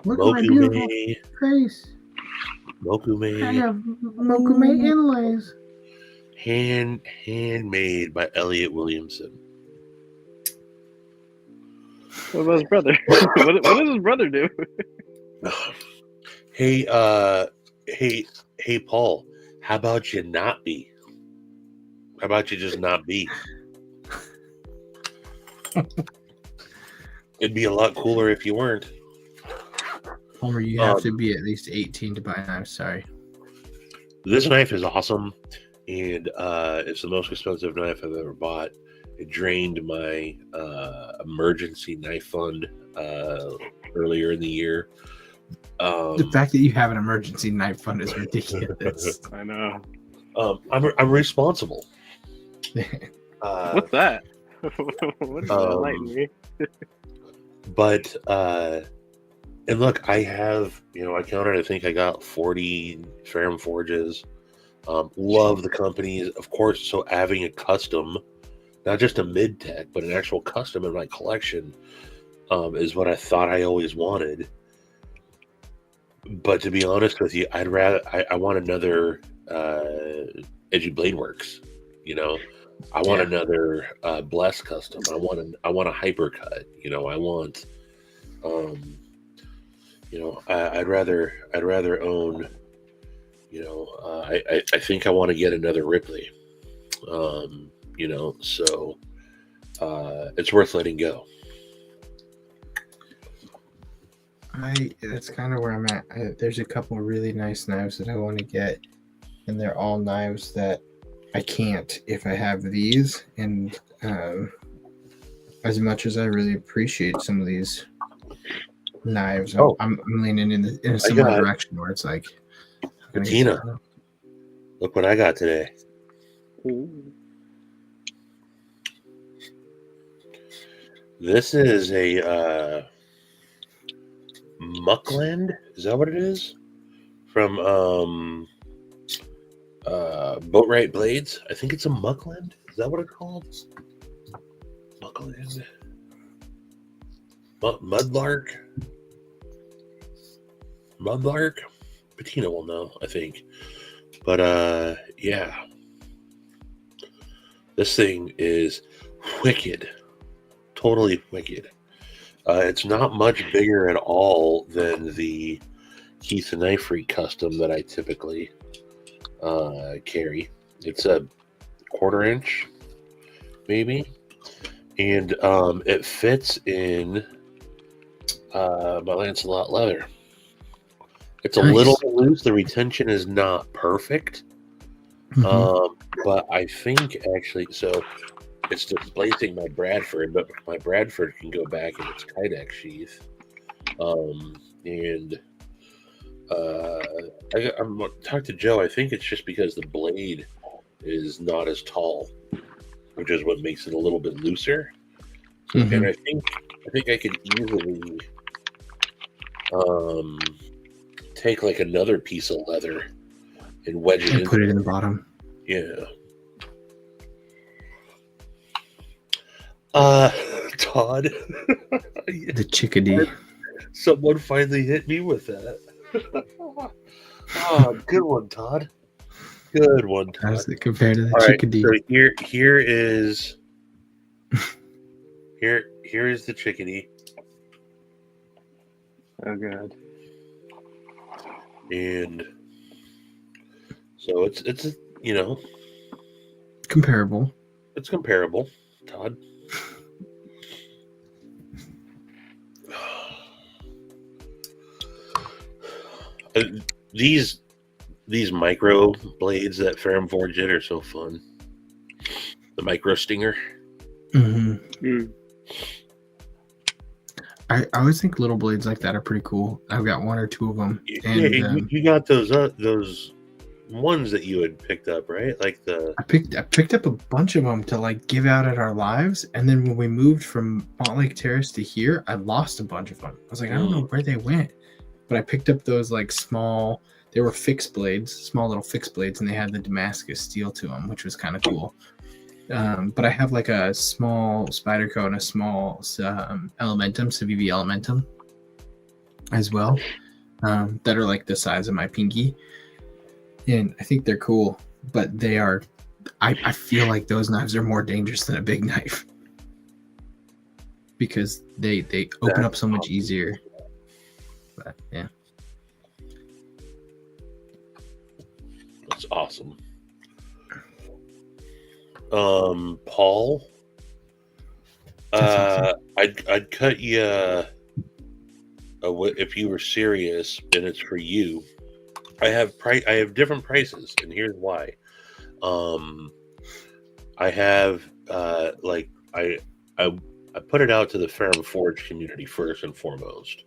Look at my beautiful face. Mokume. I have Mokume inlays. Handmade by Elliot Williamson. what about his brother? what does his brother do? Hey, Paul. How about you not be? How about you just not be? It'd be a lot cooler if you weren't. Palmer, you have to be at least 18 to buy knives. Sorry. This knife is awesome, and it's the most expensive knife I've ever bought. It drained my emergency knife fund earlier in the year. The fact that you have an emergency knife fund is ridiculous. I know. I'm responsible. What's that? What's enlighten me? But and look, I have, I counted, I think I got 40 Ferrum Forges. Love the companies, of course. So having a custom, not just a mid tech, but an actual custom in my collection is what I thought I always wanted. But to be honest with you, I want another Edgy Blade Works. I want another Bless custom. I want a hypercut. I want I'd rather own. I think I want to get another Ripley. So it's worth letting go. That's kind of where I'm at. There's a couple of really nice knives that I want to get, and they're all knives that I can't if I have these. And as much as I really appreciate some of these knives, I'm leaning in a similar direction where it's like, Tina, look what I got today. Ooh. This is a Muckland. Is that what it is? From Boatwright Blades. I think it's a Muckland. Is that what it's called? Muckland. Mudlark. Patina will know, I think. But yeah. This thing is wicked. Totally wicked. It's not much bigger at all than the Keith and Knife Freak custom that I typically carry. It's a 1/4 inch, maybe. And it fits in my Lancelot leather. It's a little loose. The retention is not perfect. But I think actually, so it's displacing my Bradford, but my Bradford can go back in its Kydex sheath. I'm talking to Joe. I think it's just because the blade is not as tall, which is what makes it a little bit looser. And I think I could easily take like another piece of leather and wedge it in. Put it in the bottom. Yeah. Todd. The chickadee. Someone finally hit me with that. Good one, Todd. Good one, Todd. How's it compared to the All chickadee? Right, so here is the chickadee. Oh god. And so it's Comparable. It's comparable, Todd. These micro blades that Ferrum Forge did are so fun. The micro stinger. I always think little blades like that are pretty cool. I've got 1 or 2 of them. And you got those ones that you had picked up, right? Like I picked up a bunch of them to like give out at our lives, and then when we moved from Montlake Terrace to here, I lost a bunch of them. I was like, I don't know where they went, but I picked up those like small. They were fixed blades, small little fixed blades, and they had the Damascus steel to them, which was kind of cool. But I have like a small Spyderco and a small Elementum, Civivi Elementum as well, that are like the size of my pinky. And I think they're cool, but they are, I feel like those knives are more dangerous than a big knife because they open up so much easier. But yeah. That's awesome. Paul, That's awesome. I'd cut you if you were serious and it's for you, I have different prices, and here's why. I have like I put it out to the Ferrum Forge community first and foremost.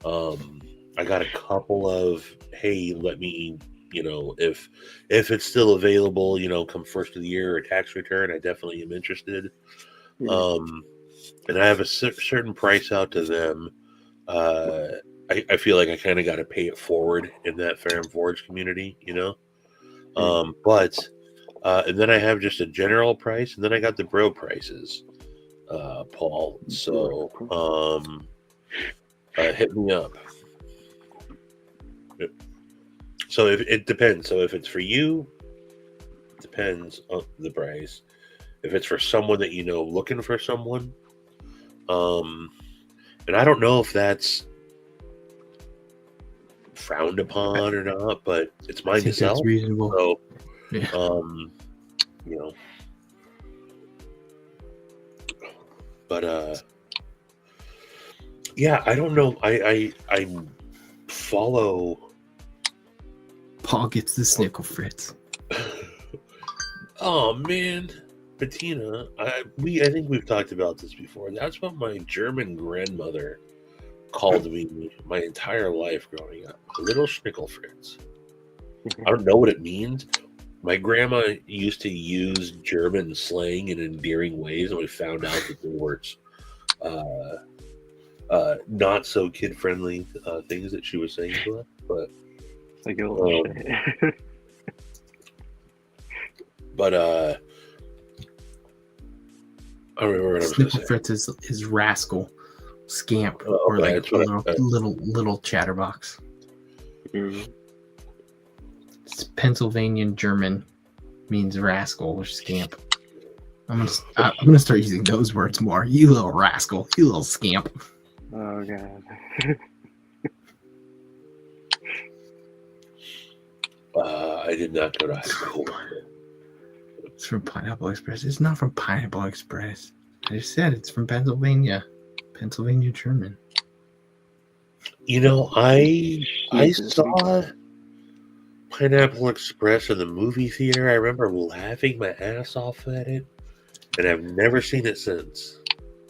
I got a couple of, hey, let me, if it's still available, come first of the year or tax return, I definitely am interested. And I have a certain price out to them. I feel like I kind of got to pay it forward in that Ferrum Forge community, but and then I have just a general price, and then I got the bro prices, Paul. So hit me up. So if it depends. So if it's for you, it depends on the price. If it's for someone that looking for someone, and I don't know if that's frowned upon or not, but it's mine to sell. That's reasonable. So, yeah. But yeah, I don't know. I follow. Paul gets the Snickle Fritz. Oh man, Bettina, I think we've talked about this before. That's what my German grandmother called me my entire life growing up. Little Snickle Fritz. I don't know what it means. My grandma used to use German slang in endearing ways, and we found out that there were not so kid friendly things that she was saying to us. But it's like a little shit. But I don't remember what I was going to say. Snickle Fritz is rascal, scamp, Oh, or okay, like a little chatterbox. Mm. It's Pennsylvania German, means rascal or scamp. I'm gonna start using those words more. You little rascal, you little scamp. Oh god. I did not go to high school. It's from Pineapple Express. It's not from Pineapple Express. I just said it's from Pennsylvania German. I saw Pineapple Express in the movie theater. I remember laughing my ass off at it, and I've never seen it since.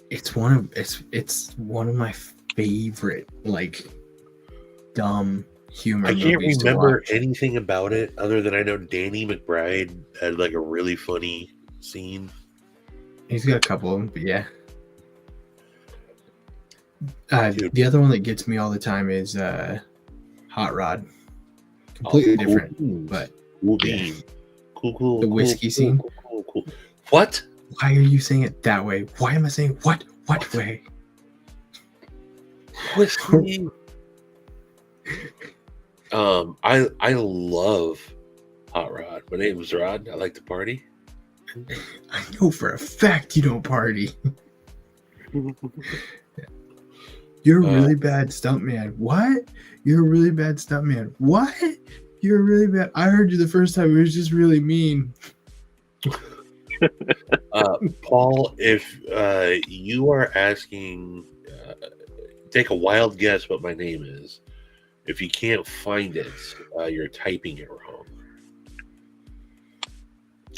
It's one of my favorite dumb humor. I can't remember anything about it other than I know Danny McBride had a really funny scene. He's got a couple of them, but yeah. The other one that gets me all the time is Hot Rod. Completely different, but cool. Cool. The whiskey scene. Cool. What? Why are you saying it that way? Why am I saying what way? Whiskey. I love Hot Rod. My name's Rod. I like to party. I know for a fact you don't party. You're a really bad stuntman. What? You're a really bad stuntman. What? You're really bad. I heard you the first time. It was just really mean. Paul, if you are asking, take a wild guess what my name is. If you can't find it, you're typing it wrong.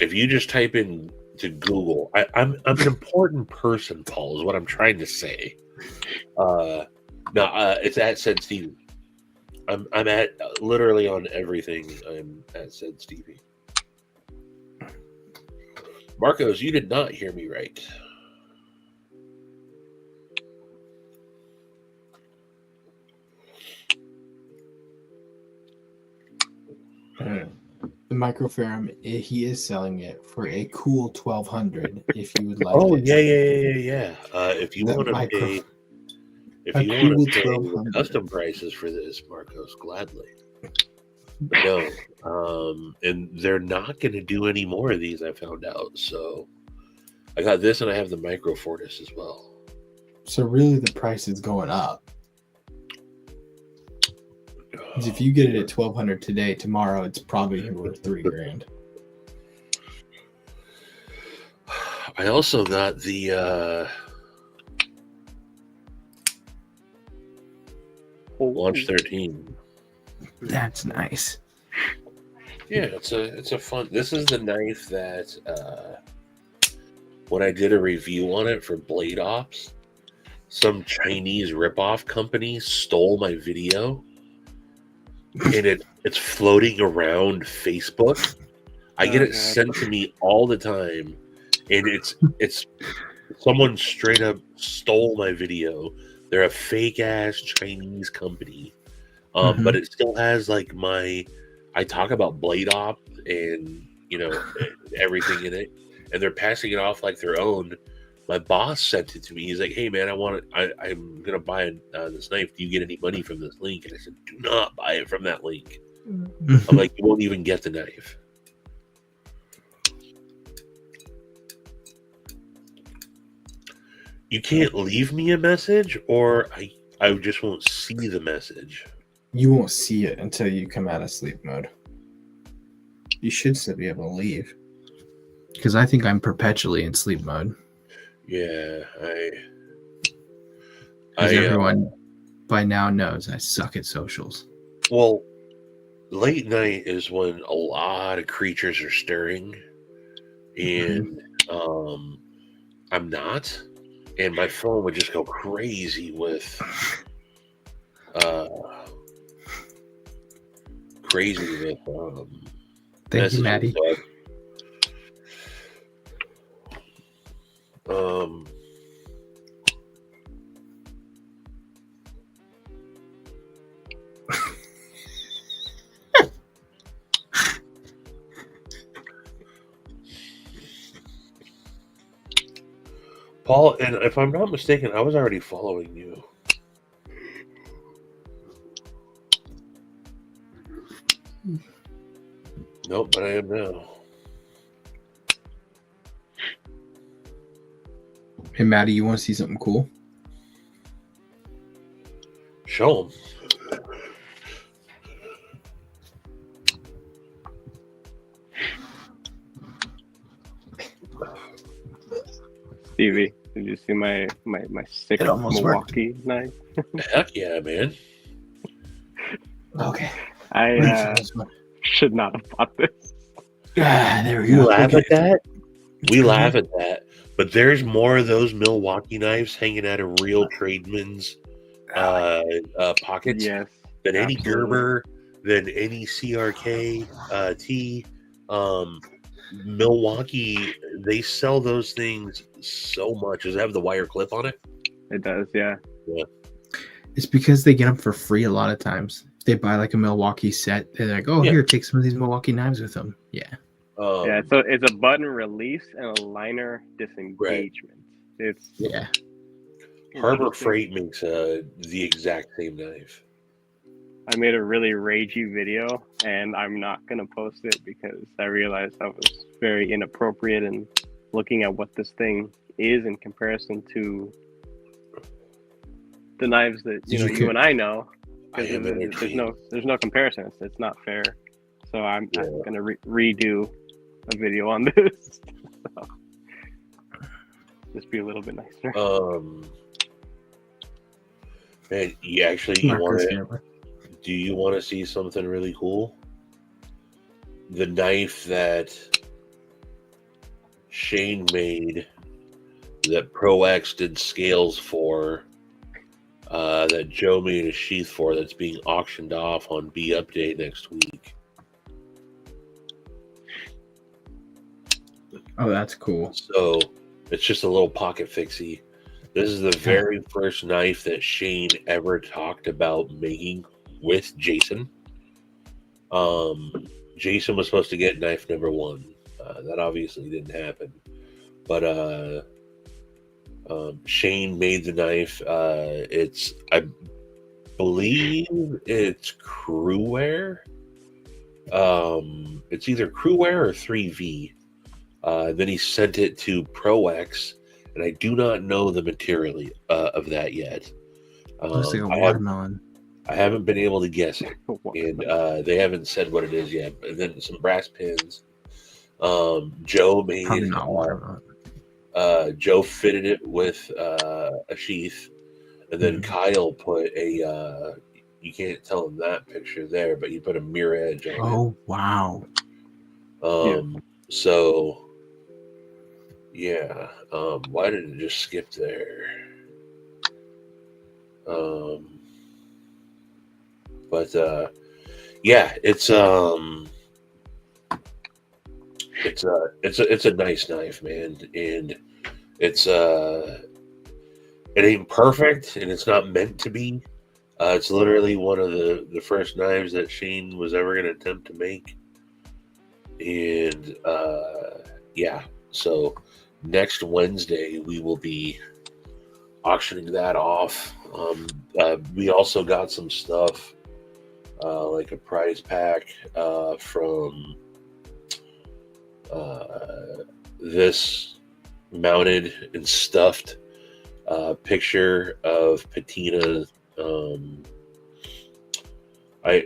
If you just type in to Google, I'm an important person, Paul, is what I'm trying to say. It's at Said Stevie. I'm at literally on everything. I'm at Said Stevie. Marcos, you did not hear me right. The Microferrum, he is selling it for a cool $1,200 if you would like. Oh it. Yeah. If you want to pay, the custom prices for this, Marcos, gladly. But no, and they're not going to do any more of these. I found out, so I got this, and I have the Micro Fortis as well. So really, the price is going up. Because if you get it at $1,200 today, tomorrow it's probably worth $3,000. I also got the Launch 13. That's nice. Yeah, it's a fun. This is the knife that when I did a review on it for Blade Ops, some Chinese ripoff company stole my video, and it's floating around Facebook. I get it sent to me all the time, and it's someone straight up stole my video. They're a fake ass Chinese company, but it still has like I talk about Blade Op and everything in it, and they're passing it off like their own. My boss sent it to me. He's like, "Hey man, I'm gonna buy this knife. Do you get any money from this link?" And I said, "Do not buy it from that link." I'm like, "You won't even get the knife." You can't leave me a message, or I just won't see the message. You won't see it until you come out of sleep mode. You should still be able to leave. Because I think I'm perpetually in sleep mode. Yeah, As everyone by now knows, I suck at socials. Well, late night is when a lot of creatures are stirring, and I'm not. And my phone would just go crazy with Thank you, Maddie. Paul, and if I'm not mistaken, I was already following you. Nope, but I am now. Hey, Maddie, you want to see something cool? Show them. Stevie, did you see my sick Milwaukee knife? Heck yeah, man. Okay. I should not have bought this. There we go. We laugh at that. We laugh at that. But there's more of those Milwaukee knives hanging out of real tradesmen's pockets than any Gerber, than any CRK T. Milwaukee, they sell those things so much. Does it have the wire clip on it? It does, yeah. It's because they get them for free a lot of times. They buy like a Milwaukee set. They're like, "Oh, here, take some of these Milwaukee knives with them." Yeah. So it's a button release and a liner disengagement. Right. It's Harbor Freight makes the exact same knife. I made a really ragey video, and I'm not gonna post it because I realized I was very inappropriate in looking at what this thing is in comparison to the knives that you and I know. There's no comparison. It's not fair. So I'm gonna redo a video on this. So, just be a little bit nicer. Man, do you want to see something really cool? The knife that Shane made, that Pro X did scales for, that Joe made a sheath for, that's being auctioned off on B Update next week. Oh, that's cool. So it's just a little pocket fixie. This is the very first knife that Shane ever talked about making with Jason. Jason was supposed to get knife number 1. That obviously didn't happen. But Shane made the knife. I believe it's Crewwear. It's either Crewwear or 3V. Then he sent it to Pro X, and I do not know the material of that yet. Looks like a watermelon. I haven't been able to guess it, and they haven't said what it is yet. And then some brass pins. Joe made probably not watermelon. Joe fitted it with a sheath, and then Kyle put a you can't tell in that picture there, but you put a mirror edge on Oh wow. it. So yeah. Why did it just skip there? But yeah, it's a nice knife, man, and it's it ain't perfect, and it's not meant to be. It's literally one of the first knives that Shane was ever going to attempt to make, and yeah. So next Wednesday we will be auctioning that off. We also got some stuff like a prize pack from this mounted and stuffed picture of Patina.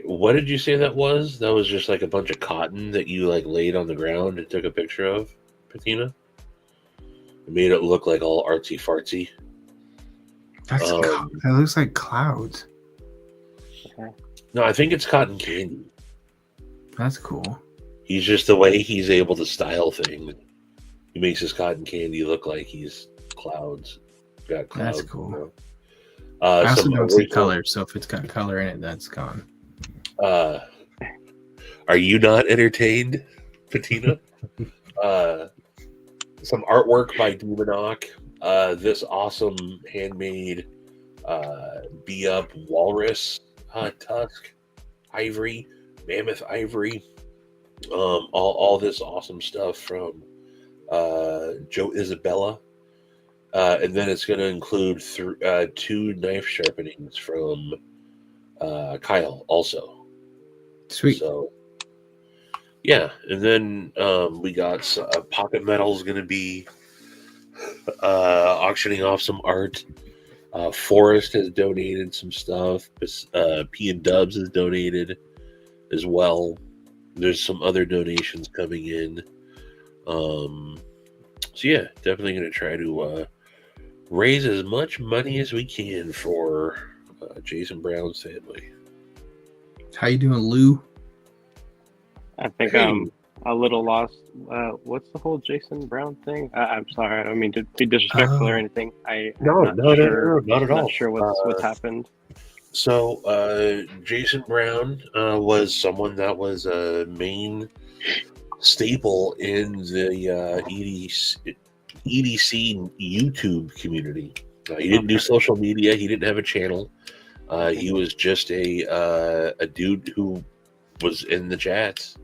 What did you say that was? That was just like a bunch of cotton that you like laid on the ground and took a picture of, Patina. It made it look like all artsy fartsy. That's that looks like clouds. No, I think it's cotton candy. That's cool. He's just the way he's able to style things. He makes his cotton candy look like he's clouds. Got clouds. That's cool. You know? I also don't see color, so if it's got color in it, that's gone. Are you not entertained, Patina? Some artwork by Demonok. This awesome handmade Be Up walrus tusk, ivory, mammoth ivory. All this awesome stuff from Joe Isabella. And then it's going to include 2 knife sharpenings from Kyle also. Sweet. So, yeah. And then we got Pocket Metal's going to be auctioning off some art. Forrest has donated some stuff. P and Dubs has donated as well. There's some other donations coming in. So yeah, definitely going to try to raise as much money as we can for Jason Brown's family. How you doing, Lou? I think I'm a little lost. What's the whole Jason Brown thing? I'm sorry, I don't mean to be disrespectful or anything. No, not at all. Not sure what's happened. So Jason Brown was someone that was a main staple in the EDC YouTube community. He didn't do social media. He didn't have a channel. He was just a dude who was in the chats,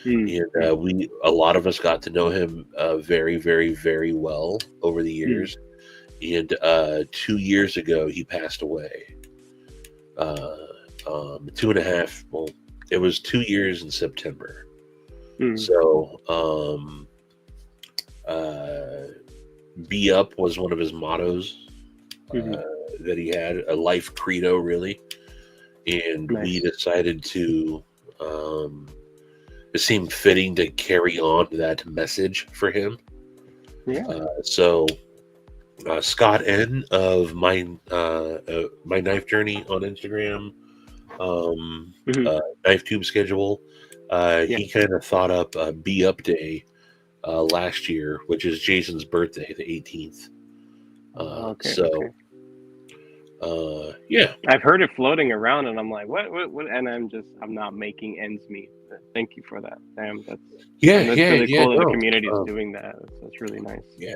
and a lot of us got to know him very, very, very well over the years. And 2 years ago, he passed away. 2.5. Well, it was 2 years in September. So, Be Up was one of his mottos that he had, a life credo, really. And we decided to, it seemed fitting to carry on that message for him. So Scott N of my knife journey on Instagram, knife tube schedule, he kind of thought up Be Up Day last year, which is Jason's birthday, the 18th. Yeah, I've heard it floating around, and I'm like, what? And I'm not making ends meet. Thank you for that, Sam. That's really cool that the community is doing that. That's really nice. Yeah,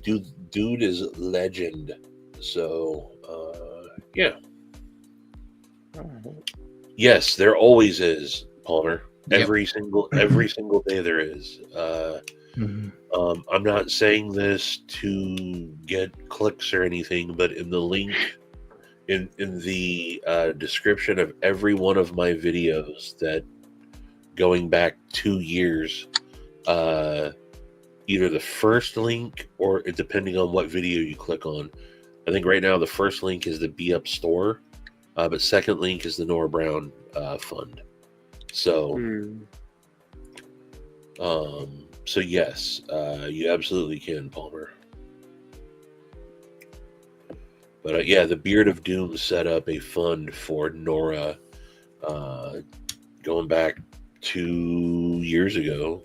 dude is legend. So, yeah. Yes, there always is, Palmer. Every single day there is. I'm not saying this to get clicks or anything, but in the link in the description of every one of my videos, that going back 2 years, either the first link or depending on what video you click on. I think right now the first link is the Be Up store, but second link is the Nora Brown fund. So, so yes, you absolutely can, Palmer. But yeah, the Beard of Doom set up a fund for Nora going back 2 years ago.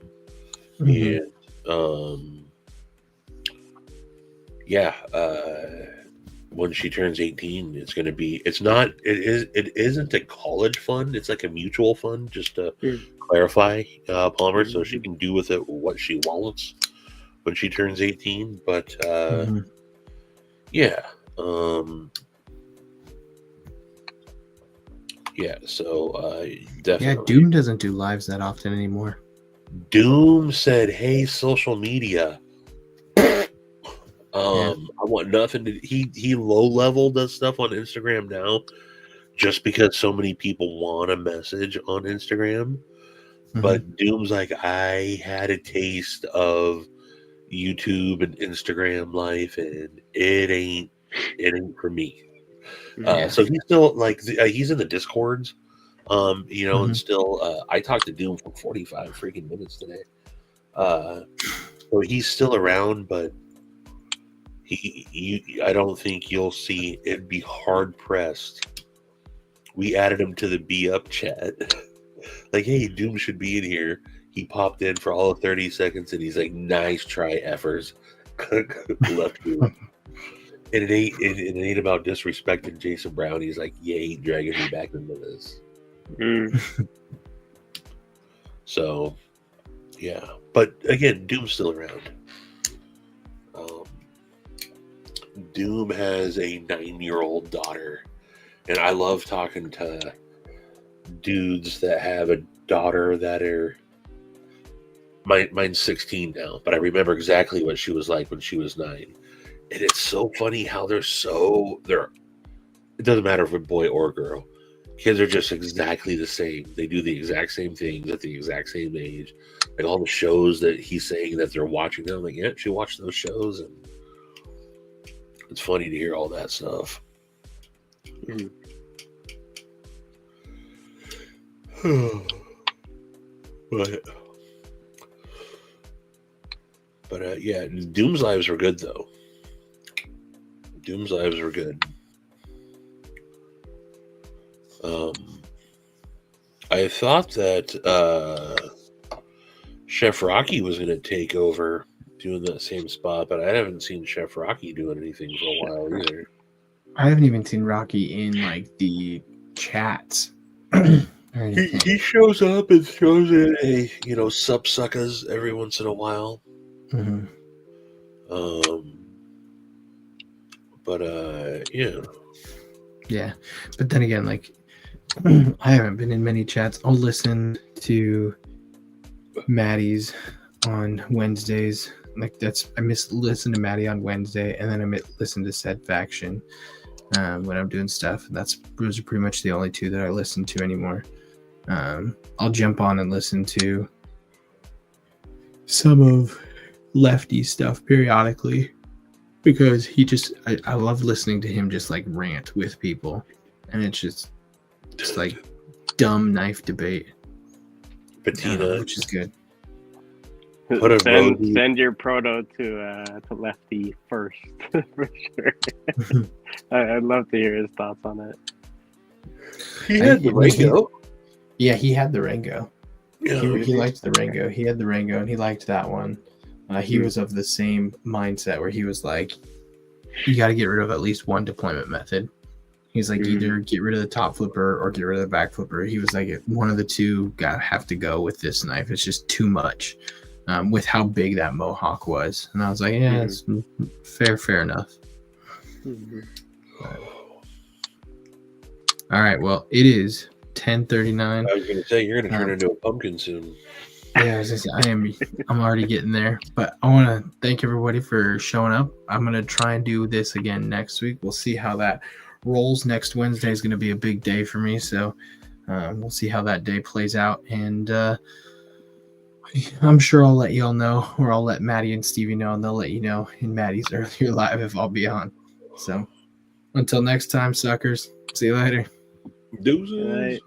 Mhm. And yeah, when she turns 18, it's going to be, it isn't a college fund, it's like a mutual fund, just to clarify, Palmer, so she can do with it what she wants when she turns 18. But Mhm. yeah, yeah, so Yeah, definitely. Doom doesn't do lives that often anymore. Doom said, "Hey, social media, Yeah. I want nothing to." He low level does stuff on Instagram now, just because so many people want a message on Instagram. Mhm. But Doom's like, I had a taste of YouTube and Instagram life, and it ain't for me. Yeah. So he's still like he's in the Discords, and Mhm. still I talked to Doom for 45 freaking minutes today. So he's still around, but I don't think you'll see. It'd be hard pressed. We added him to the Be Up chat. Like, hey, Doom should be in here. He popped in for all of 30 seconds, and he's like, "Nice try, effers." Left you. And it ain't about disrespecting Jason Brown. He's like, "Yeah, he dragging me back into this." So, yeah. But again, Doom's still around. Doom has a 9-year-old daughter, and I love talking to dudes that have a daughter that are. Mine's 16 now, but I remember exactly what she was like when she was 9. And it's so funny how they're. It doesn't matter if a boy or a girl. Kids are just exactly the same. They do the exact same things at the exact same age. Like all the shows that he's saying that they're watching now, I'm like, yeah, she watched those shows, and it's funny to hear all that stuff. But yeah, Doom's lives were good though. Doom's lives were good. I thought that Chef Rocky was going to take over doing that same spot, but I haven't seen Chef Rocky doing anything for a while either. I haven't even seen Rocky in like the chats. He shows up and throws in a sup suckers every once in a while. Mm-hmm. But yeah. Yeah, but then again, like I haven't been in many chats. I'll listen to Maddie's on Wednesdays. Like I listen to Maddie on Wednesday, and then I listen to Said Faction when I'm doing stuff. Those are pretty much the only two that I listen to anymore. I'll jump on and listen to some of Lefty stuff periodically because I love listening to him just like rant with people, and it's just like dumb knife debate. Patina, which is good. Send your proto to Lefty first for sure. I'd love to hear his thoughts on it. He had the Rango. Yeah, he had the Rango. Yeah, he liked the Rango. He had the Rango, and he liked that one. He was of the same mindset where he was like, you got to get rid of at least one deployment method. He's like, either get rid of the top flipper or get rid of the back flipper. He was like, one of the two have to go with this knife. It's just too much with how big that Mohawk was. And I was like, yeah, it's fair enough. All right, well, it is 10:39. I was going to say, you're going to turn into a pumpkin soon. Yeah, I'm already getting there. But I want to thank everybody for showing up. I'm going to try and do this again next week. We'll see how that rolls. Next Wednesday is going to be a big day for me. So we'll see how that day plays out. And I'm sure I'll let you all know, or I'll let Maddie and Stevie know, and they'll let you know in Maddie's earlier live if I'll be on. So until next time, suckers. See you later. Deuces.